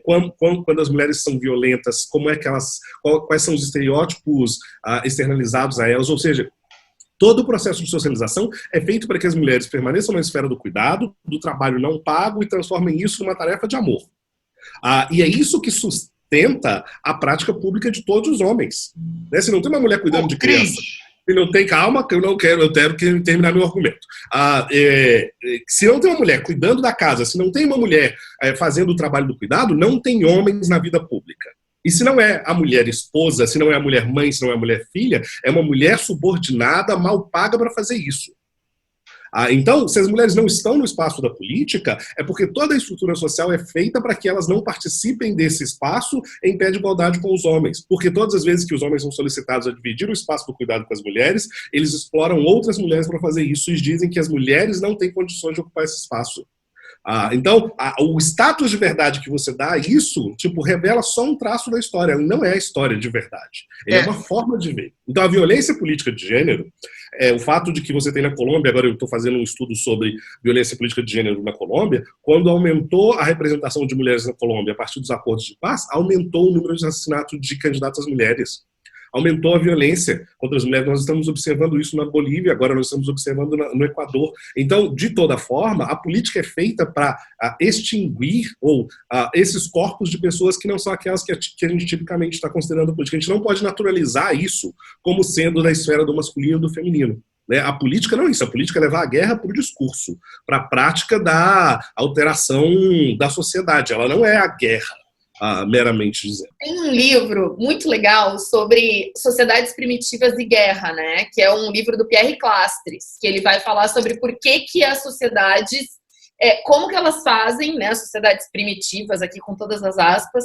quando as mulheres são violentas, como é que quais são os estereótipos externalizados a elas, ou seja, todo o processo de socialização é feito para que as mulheres permaneçam na esfera do cuidado, do trabalho não pago e transformem isso numa tarefa de amor. E é isso que sustenta a prática pública de todos os homens. Né? Se não tem uma mulher cuidando de criança, se não tem... Calma, que eu quero terminar meu argumento. Se não tem uma mulher cuidando da casa, se não tem uma mulher fazendo o trabalho do cuidado, não tem homens na vida pública. E se não é a mulher esposa, se não é a mulher mãe, se não é a mulher filha, é uma mulher subordinada, mal paga para fazer isso. Então, se as mulheres não estão no espaço da política, é porque toda a estrutura social é feita para que elas não participem desse espaço em pé de igualdade com os homens. Porque todas as vezes que os homens são solicitados a dividir o espaço do cuidado com as mulheres, eles exploram outras mulheres para fazer isso e dizem que as mulheres não têm condições de ocupar esse espaço. Então, o status de verdade que você dá a isso, tipo, revela só um traço da história, não é a história de verdade. É uma forma de ver. Então, a violência política de gênero, o fato de que você tem na Colômbia, agora eu estou fazendo um estudo sobre violência política de gênero na Colômbia, quando aumentou a representação de mulheres na Colômbia a partir dos acordos de paz, aumentou o número de assassinatos de candidatas mulheres. Aumentou a violência contra as mulheres. Nós estamos observando isso na Bolívia, agora nós estamos observando no Equador. Então, de toda forma, a política é feita para extinguir esses corpos de pessoas que não são aquelas que a gente tipicamente está considerando política. A gente não pode naturalizar isso como sendo da esfera do masculino e do feminino. né? A política não é isso, a política é levar a guerra para o discurso, para a prática da alteração da sociedade. Ela não é a guerra, meramente dizendo. Tem um livro muito legal sobre sociedades primitivas e guerra, né? Que é um livro do Pierre Clastres, que ele vai falar sobre por que as sociedades, como que elas fazem, né? As sociedades primitivas, aqui com todas as aspas,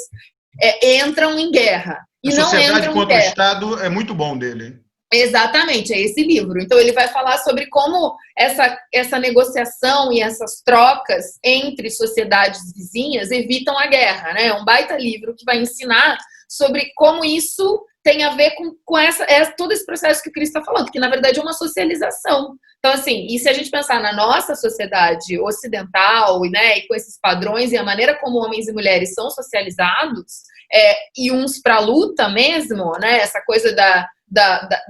entram em guerra. E a não Sociedade entram contra em o guerra. Estado é muito bom dele. Exatamente, é esse livro. Então, ele vai falar sobre como essa negociação e essas trocas entre sociedades vizinhas evitam a guerra, né? É um baita livro que vai ensinar sobre como isso tem a ver com todo esse processo que o Cris está falando, que, na verdade, é uma socialização. Então, assim, e se a gente pensar na nossa sociedade ocidental, né, e com esses padrões e a maneira como homens e mulheres são socializados, e uns para a luta mesmo, né, essa coisa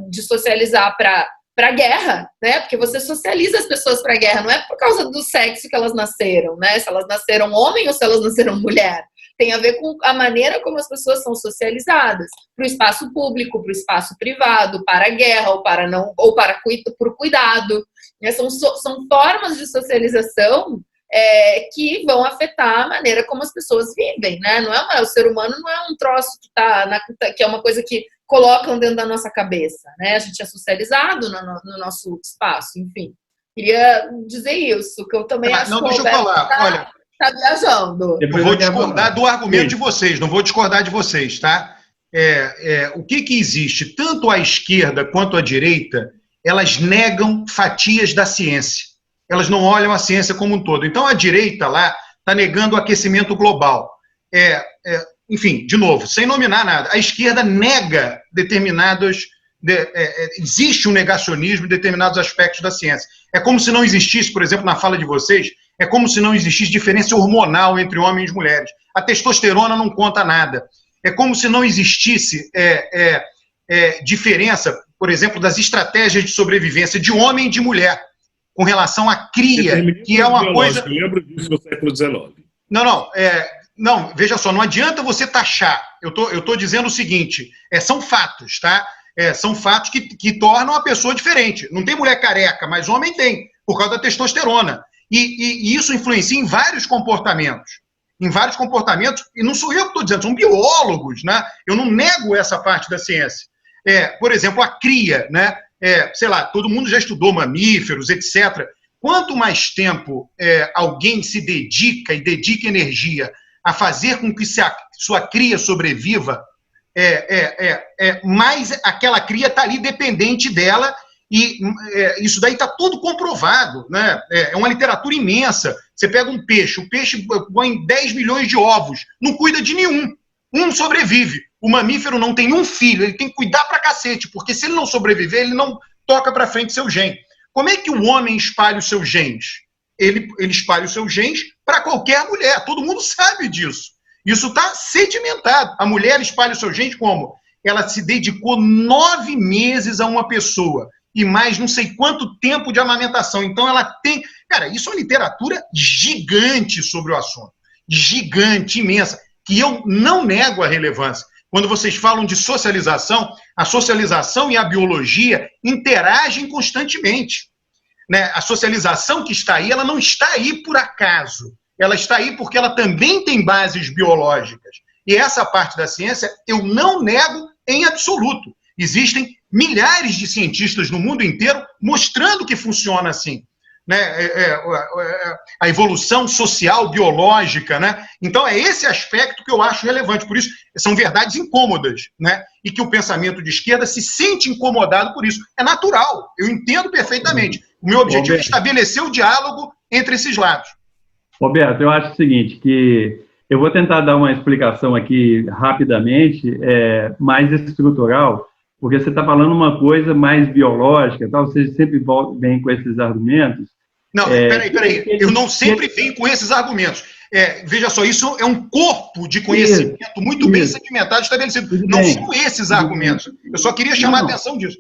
de socializar para a guerra, né? Porque você socializa as pessoas para a guerra, não é por causa do sexo que elas nasceram, né? Se elas nasceram homem ou se elas nasceram mulher. Tem a ver com a maneira como as pessoas são socializadas para o espaço público, para o espaço privado, para a guerra por cuidado. São formas de socialização que vão afetar a maneira como as pessoas vivem, né? O ser humano não é um troço que é uma coisa que colocam dentro da nossa cabeça, né? A gente é socializado no nosso espaço, enfim. Queria dizer isso, que eu também acho não, que o deixa eu Roberto falar. Olha, tá viajando. Eu vou discordar do argumento de vocês, não vou discordar de vocês, tá? O que existe? Tanto a esquerda quanto a direita, elas negam fatias da ciência. Elas não olham a ciência como um todo. Então, a direita lá está negando o aquecimento global. Enfim, de novo, sem nominar nada, a esquerda nega determinados... existe um negacionismo em determinados aspectos da ciência. É como se não existisse, por exemplo, na fala de vocês, é como se não existisse diferença hormonal entre homens e mulheres. A testosterona não conta nada. É como se não existisse diferença, por exemplo, das estratégias de sobrevivência de homem e de mulher com relação à cria, que é uma coisa... Eu lembro disso no século XIX. Não, veja só, não adianta você taxar. Eu tô dizendo o seguinte, são fatos, tá? São fatos que tornam a pessoa diferente. Não tem mulher careca, mas homem tem, por causa da testosterona. E isso influencia em vários comportamentos. E não sou eu que estou dizendo, são biólogos, né? Eu não nego essa parte da ciência. Por exemplo, a cria, né? Sei lá, todo mundo já estudou mamíferos, etc. Quanto mais tempo alguém se dedica e dedica energia a fazer com que sua cria sobreviva, mais aquela cria está ali dependente dela, e isso daí está tudo comprovado, né? É uma literatura imensa. Você pega um peixe, o peixe põe 10 milhões de ovos, não cuida de nenhum, um sobrevive. O mamífero não tem um filho, ele tem que cuidar pra cacete, porque se ele não sobreviver, ele não toca para frente seu gene. Como é que o homem espalha os seus genes? Ele espalha os seus genes para qualquer mulher, todo mundo sabe disso. Isso está sedimentado. A mulher espalha os seus genes como? Ela se dedicou 9 meses a uma pessoa e mais não sei quanto tempo de amamentação. Então ela tem... Cara, isso é uma literatura gigante sobre o assunto. Gigante, imensa, que eu não nego a relevância. Quando vocês falam de socialização, a socialização e a biologia interagem constantemente, né? A socialização que está aí, ela não está aí por acaso. Ela está aí porque ela também tem bases biológicas. E essa parte da ciência eu não nego em absoluto. Existem milhares de cientistas no mundo inteiro mostrando que funciona assim, né? A evolução social, biológica, né? Então é esse aspecto que eu acho relevante. Por isso, são verdades incômodas, né? E que o pensamento de esquerda se sente incomodado por isso. É natural, eu entendo perfeitamente. O meu objetivo é estabelecer o diálogo entre esses lados. Roberto, eu acho o seguinte, que eu vou tentar dar uma explicação aqui rapidamente, mais estrutural, porque você está falando uma coisa mais biológica, tal, você sempre vem com esses argumentos. Não, peraí, eu não sempre venho com esses argumentos. Veja só, isso é um corpo de conhecimento muito bem sedimentado, estabelecido. Não são esses argumentos. Eu só queria chamar a atenção disso.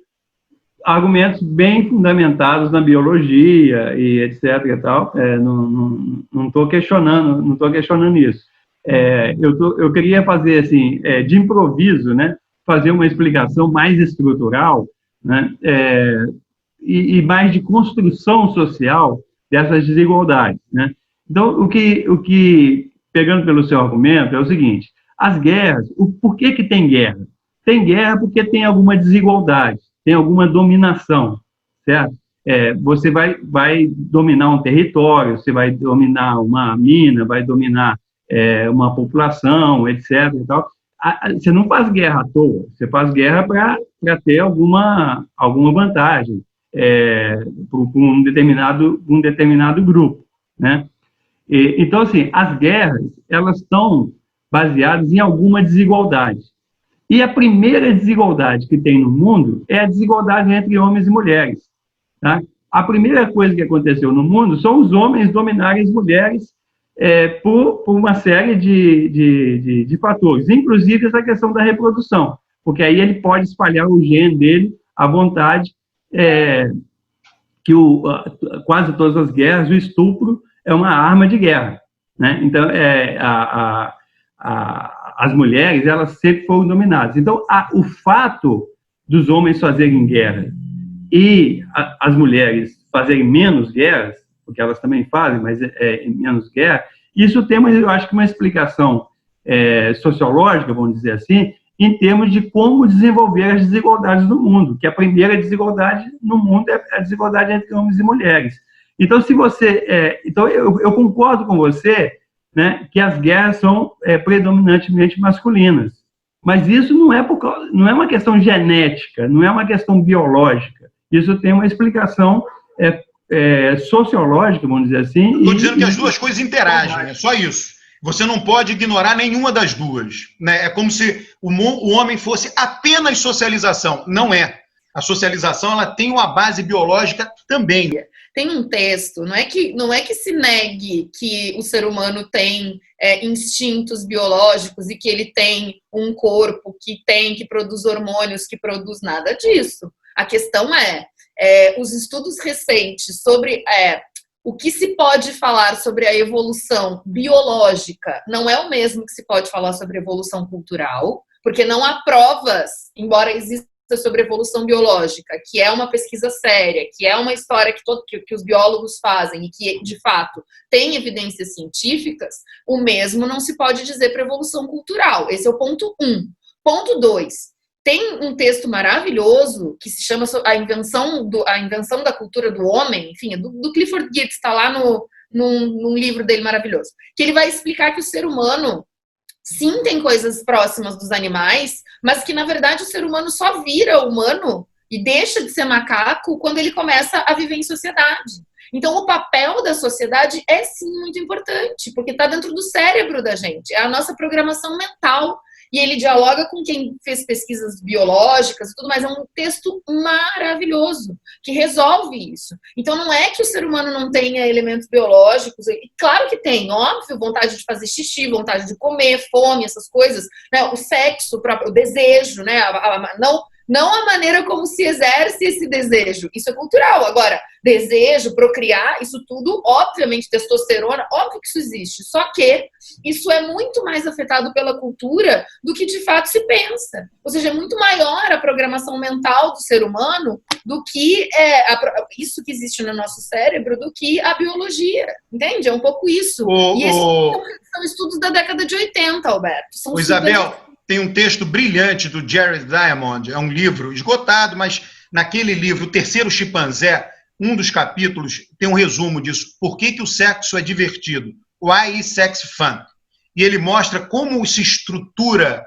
Argumentos bem fundamentados na biologia e etc. e tal. Não estou questionando isso. Eu queria fazer assim, de improviso, né, fazer uma explicação mais estrutural, né, e mais de construção social dessas desigualdades, né? Então, o que, pegando pelo seu argumento, é o seguinte: as guerras, por que tem guerra? Tem guerra porque tem alguma desigualdade, tem alguma dominação, certo? Você vai dominar um território, você vai dominar uma mina, vai dominar uma população, etc. E tal. Você não faz guerra à toa, você faz guerra para ter alguma vantagem para um determinado grupo, né? Então, assim, as guerras, elas estão baseadas em alguma desigualdade. E a primeira desigualdade que tem no mundo é a desigualdade entre homens e mulheres, tá? A primeira coisa que aconteceu no mundo são os homens dominarem as mulheres por uma série de fatores, inclusive essa questão da reprodução, porque aí ele pode espalhar o gene dele à vontade, que quase todas as guerras, o estupro é uma arma de guerra, né? Então, as mulheres, elas sempre foram dominadas. Então, o fato dos homens fazerem guerra e as mulheres fazerem menos guerras, porque elas também fazem, mas menos guerra, isso tem, eu acho que uma explicação sociológica, vamos dizer assim, em termos de como desenvolver as desigualdades no mundo, que a primeira desigualdade no mundo é a desigualdade entre homens e mulheres. Então, se você... então, eu concordo com você, né, que as guerras são predominantemente masculinas. Mas isso não é uma questão genética, não é uma questão biológica. Isso tem uma explicação sociológica, vamos dizer assim. Estou dizendo que as duas coisas interagem, é só isso. Você não pode ignorar nenhuma das duas, né? É como se o homem fosse apenas socialização. Não é. A socialização, ela tem uma base biológica também. Tem um texto, não é que se negue que o ser humano tem instintos biológicos e que ele tem um corpo que produz hormônios, que produz nada disso. A questão os estudos recentes sobre o que se pode falar sobre a evolução biológica não é o mesmo que se pode falar sobre a evolução cultural, porque não há provas, embora exista sobre evolução biológica, que é uma pesquisa séria, que é uma história que os biólogos fazem e que, de fato, tem evidências científicas, o mesmo não se pode dizer para evolução cultural. Esse é o ponto 1. Ponto 2. Tem um texto maravilhoso que se chama A Invenção da Cultura do Homem, enfim, do Clifford Geertz, está lá num livro dele maravilhoso, que ele vai explicar que o ser humano, sim, tem coisas próximas dos animais, mas que, na verdade, o ser humano só vira humano e deixa de ser macaco quando ele começa a viver em sociedade. Então, o papel da sociedade é, sim, muito importante, porque está dentro do cérebro da gente, é a nossa programação mental. E ele dialoga com quem fez pesquisas biológicas e tudo mais. É um texto maravilhoso que resolve isso. Então, não é que o ser humano não tenha elementos biológicos. Claro que tem, óbvio, vontade de fazer xixi, vontade de comer, fome, essas coisas, né? O sexo, o desejo, né? Não a maneira como se exerce esse desejo. Isso é cultural. Agora, desejo, procriar, isso tudo, obviamente, testosterona, óbvio que isso existe. Só que isso é muito mais afetado pela cultura do que, de fato, se pensa. Ou seja, é muito maior a programação mental do ser humano do que isso que existe no nosso cérebro, do que a biologia. Entende? É um pouco isso. E esses são estudos da década de 80, Alberto. São Isabel, tem um texto brilhante do Jared Diamond, é um livro esgotado, mas naquele livro, O Terceiro Chimpanzé, um dos capítulos tem um resumo disso. Por que o sexo é divertido? Why is sex fun? E ele mostra como se estrutura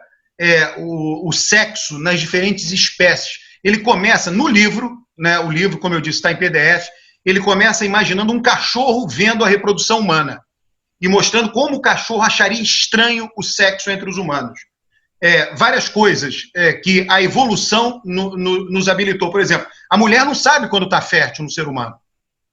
o sexo nas diferentes espécies. Ele começa no livro, né, o livro, como eu disse, está em PDF, ele começa imaginando um cachorro vendo a reprodução humana e mostrando como o cachorro acharia estranho o sexo entre os humanos. Várias coisas que a evolução nos habilitou. Por exemplo, a mulher não sabe quando está fértil no ser humano.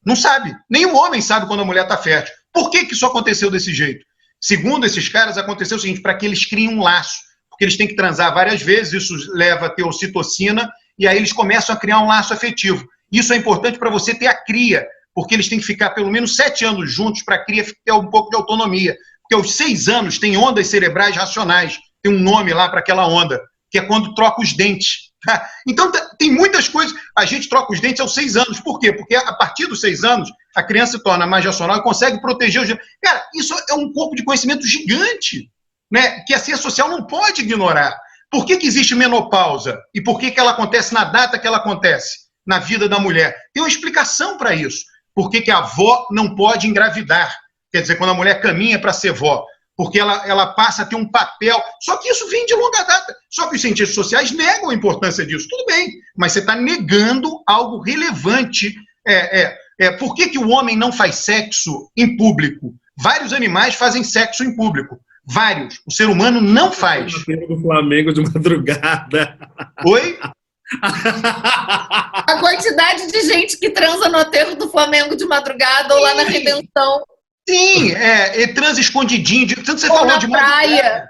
Não sabe. Nem o homem sabe quando a mulher está fértil. Por que isso aconteceu desse jeito? Segundo esses caras, aconteceu o seguinte, para que eles criem um laço. Porque eles têm que transar várias vezes, isso leva a ter ocitocina, e aí eles começam a criar um laço afetivo. Isso é importante para você ter a cria, porque eles têm que ficar pelo menos 7 anos juntos para a cria ter um pouco de autonomia. Porque aos 6 anos tem ondas cerebrais racionais. Tem um nome lá para aquela onda, que é quando troca os dentes. Então, tem muitas coisas. A gente troca os dentes aos 6 anos. Por quê? Porque a partir dos 6 anos, a criança se torna mais racional e consegue proteger os dentes. Cara, isso é um corpo de conhecimento gigante, né? Que a ciência social não pode ignorar. Por que existe menopausa? E por que ela acontece na data que ela acontece na vida da mulher? Tem uma explicação para isso. Por que a avó não pode engravidar? Quer dizer, quando a mulher caminha para ser vó. Porque ela passa a ter um papel. Só que isso vem de longa data. Só que os cientistas sociais negam a importância disso. Tudo bem, mas você está negando algo relevante. Por que o homem não faz sexo em público? Vários animais fazem sexo em público. Vários. O ser humano não faz. Do Flamengo de madrugada. Oi? A quantidade de gente que transa no aterro do Flamengo de madrugada ou lá na Redenção. Sim, transa escondidinho. Tanto você ou falou na de praia.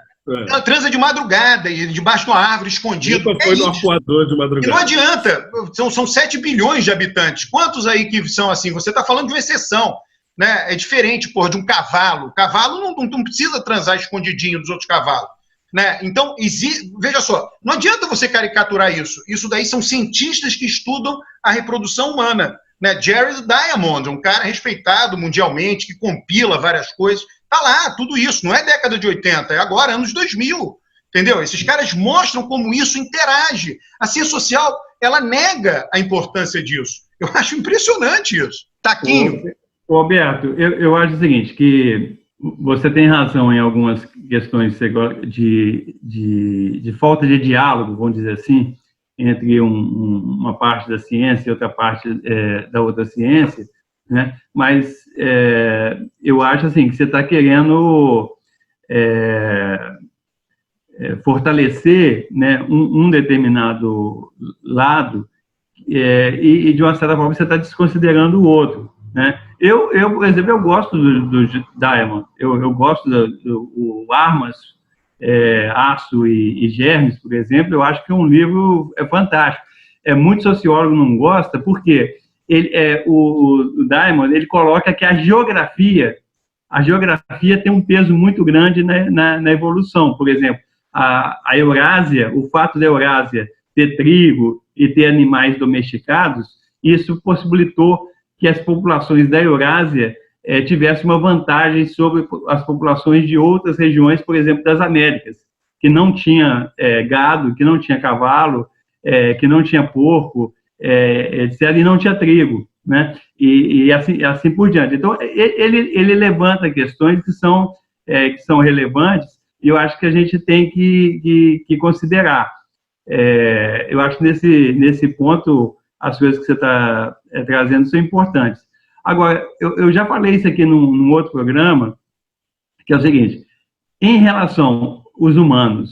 Ela transa de madrugada, debaixo de uma árvore escondida. Foi no arpoador de madrugada. E não adianta. São 7 bilhões de habitantes. Quantos aí que são assim? Você está falando de uma exceção. Né? É diferente, de um cavalo. O cavalo não precisa transar escondidinho dos outros cavalos. Né? Então, veja só, não adianta você caricaturar isso. Isso daí são cientistas que estudam a reprodução humana. Né? Jared Diamond, um cara respeitado mundialmente, que compila várias coisas. Tá lá, tudo isso. Não é década de 80, é agora, anos 2000. Entendeu? Esses caras mostram como isso interage. A ciência social, ela nega a importância disso. Eu acho impressionante isso. Taquinho. Roberto, eu acho o seguinte, que você tem razão em algumas questões de falta de diálogo, vamos dizer assim, entre uma parte da ciência e outra parte da outra ciência, né? Mas eu acho assim, que você está querendo fortalecer, né, um determinado lado e, de uma certa forma, você está desconsiderando o outro. Né? Eu, por exemplo, eu gosto do Diamond, eu gosto do Armas, Aço e Germes, por exemplo. Eu acho que um livro fantástico. Muito sociólogo não gosta, porque o Diamond, ele coloca que a geografia tem um peso muito grande na evolução. Por exemplo, a Eurásia, o fato da Eurásia ter trigo e ter animais domesticados, isso possibilitou que as populações da Eurásia tivessem uma vantagem sobre as populações de outras regiões, por exemplo, das Américas, que não tinha gado, que não tinha cavalo, que não tinha porco, etc., e não tinha trigo, né? E assim por diante. Então, ele levanta questões que são relevantes, e eu acho que a gente tem que considerar. Eu acho que nesse ponto, as coisas que você está trazendo são importantes. Agora, eu já falei isso aqui num outro programa, que é o seguinte: em relação aos humanos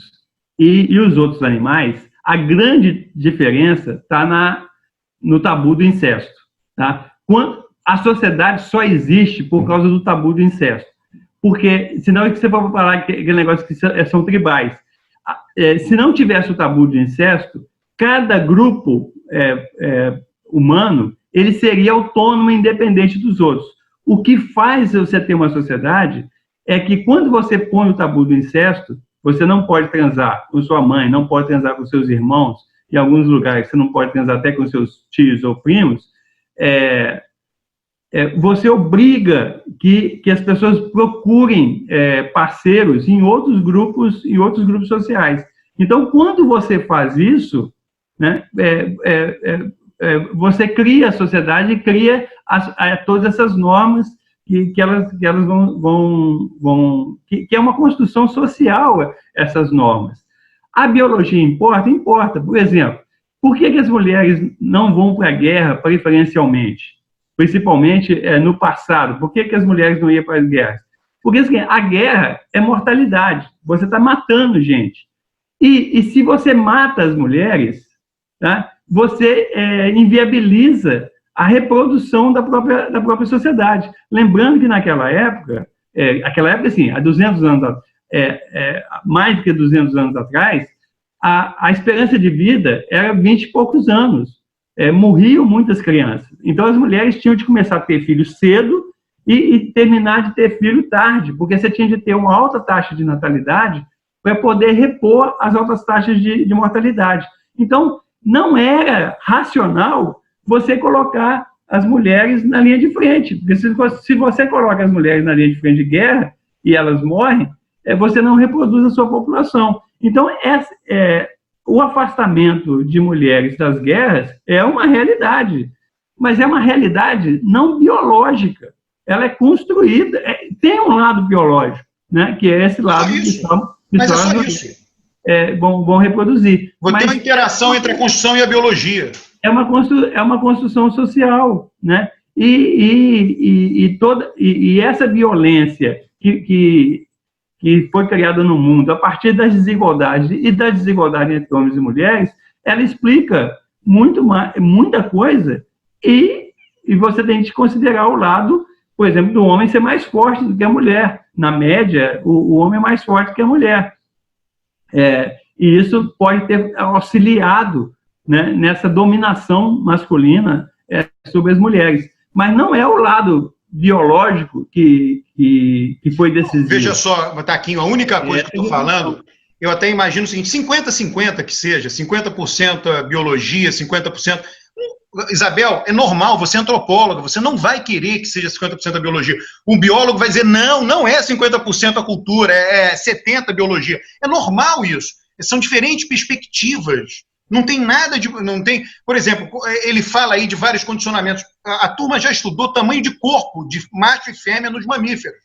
e os outros animais, a grande diferença está no tabu do incesto. Tá? A sociedade só existe por causa do tabu do incesto. Porque, senão é que você pode falar aquele negócio que são tribais. Se não tivesse o tabu do incesto, cada grupo humano, ele seria autônomo e independente dos outros. O que faz você ter uma sociedade é que, quando você põe o tabu do incesto, você não pode transar com sua mãe, não pode transar com seus irmãos, em alguns lugares você não pode transar até com seus tios ou primos, você obriga que as pessoas procurem parceiros em outros grupos sociais. Então, quando você faz isso, né, você cria a sociedade e cria todas essas normas que elas vão que é uma construção social, essas normas. A biologia importa? Importa. Por exemplo, por que as mulheres não vão para a guerra preferencialmente? Principalmente no passado. Por que as mulheres não iam para as guerras? Porque assim, a guerra é mortalidade. Você está matando gente. E se você mata as mulheres, tá, você inviabiliza a reprodução da própria sociedade. Lembrando que naquela época, assim, há 200 anos, mais do que 200 anos atrás, a esperança de vida era 20 e poucos anos. Morriam muitas crianças. Então, as mulheres tinham de começar a ter filhos cedo e terminar de ter filho tarde, porque você tinha de ter uma alta taxa de natalidade para poder repor as altas taxas de mortalidade. Então, não era racional você colocar as mulheres na linha de frente. Porque se você coloca as mulheres na linha de frente de guerra e elas morrem, você não reproduz a sua população. Então, o afastamento de mulheres das guerras é uma realidade, mas é uma realidade não biológica. Ela é construída, tem um lado biológico, né, que é esse lado que mas é só isso. Vão reproduzir. Vou ter uma interação entre a construção e a biologia. É uma construção social, né? E essa violência que foi criada no mundo a partir das desigualdades e da desigualdade entre homens e mulheres, ela explica muita coisa e você tem que considerar o lado, por exemplo, do homem ser mais forte do que a mulher. Na média, o homem é mais forte que a mulher. E isso pode ter auxiliado, né, nessa dominação masculina sobre as mulheres. Mas não é o lado biológico que foi decisivo. Veja só, Taquinho, a única coisa que eu estou falando, eu até imagino o seguinte, 50-50 que seja, 50% biologia, 50%... Isabel, é normal, você é antropóloga, você não vai querer que seja 50% a biologia. Um biólogo vai dizer, não é 50% a cultura, é 70% a biologia. É normal isso. São diferentes perspectivas. Não tem nada de... Não tem, por exemplo, ele fala aí de vários condicionamentos. A turma já estudou tamanho de corpo de macho e fêmea nos mamíferos.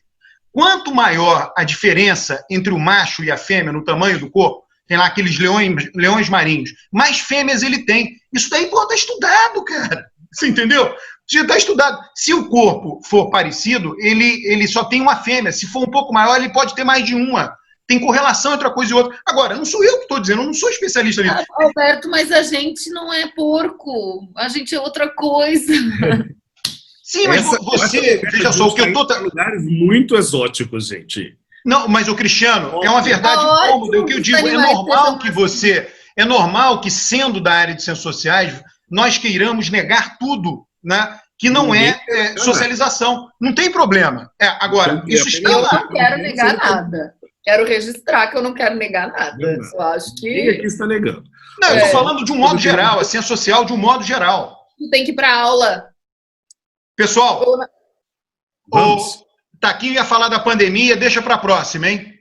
Quanto maior a diferença entre o macho e a fêmea no tamanho do corpo, tem lá aqueles leões marinhos, mais fêmeas ele tem. Isso daí, pô, tá estudado, cara. Você entendeu? Já está estudado. Se o corpo for parecido, ele só tem uma fêmea. Se for um pouco maior, ele pode ter mais de uma. Tem correlação entre uma coisa e outra. Agora, não sou eu que estou dizendo, eu não sou especialista nisso. Alberto, mas a gente não é porco. A gente é outra coisa. Sim, mas você... Veja só, o que eu estou... lugares muito exóticos, gente. Não, mas o Cristiano, é uma verdade cômoda. O que eu digo, é normal que você... É normal que, sendo da área de ciências sociais, nós queiramos negar tudo, né? Que não é socialização. Não tem problema. Agora, isso está lá. Eu não quero negar nada. Quero registrar que eu não quero negar nada. Eu acho que... Ninguém aqui está negando. Não, eu estou falando de um modo geral, a ciência social de um modo geral. Tu tem que ir para aula. Pessoal, vamos. O Taquinho ia falar da pandemia, deixa para a próxima, hein?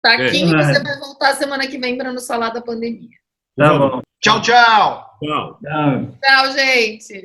Taquinho, você vai voltar semana que vem para nos falar da pandemia. Tá bom. Tchau, tchau. Tchau. Tchau. Tchau, gente.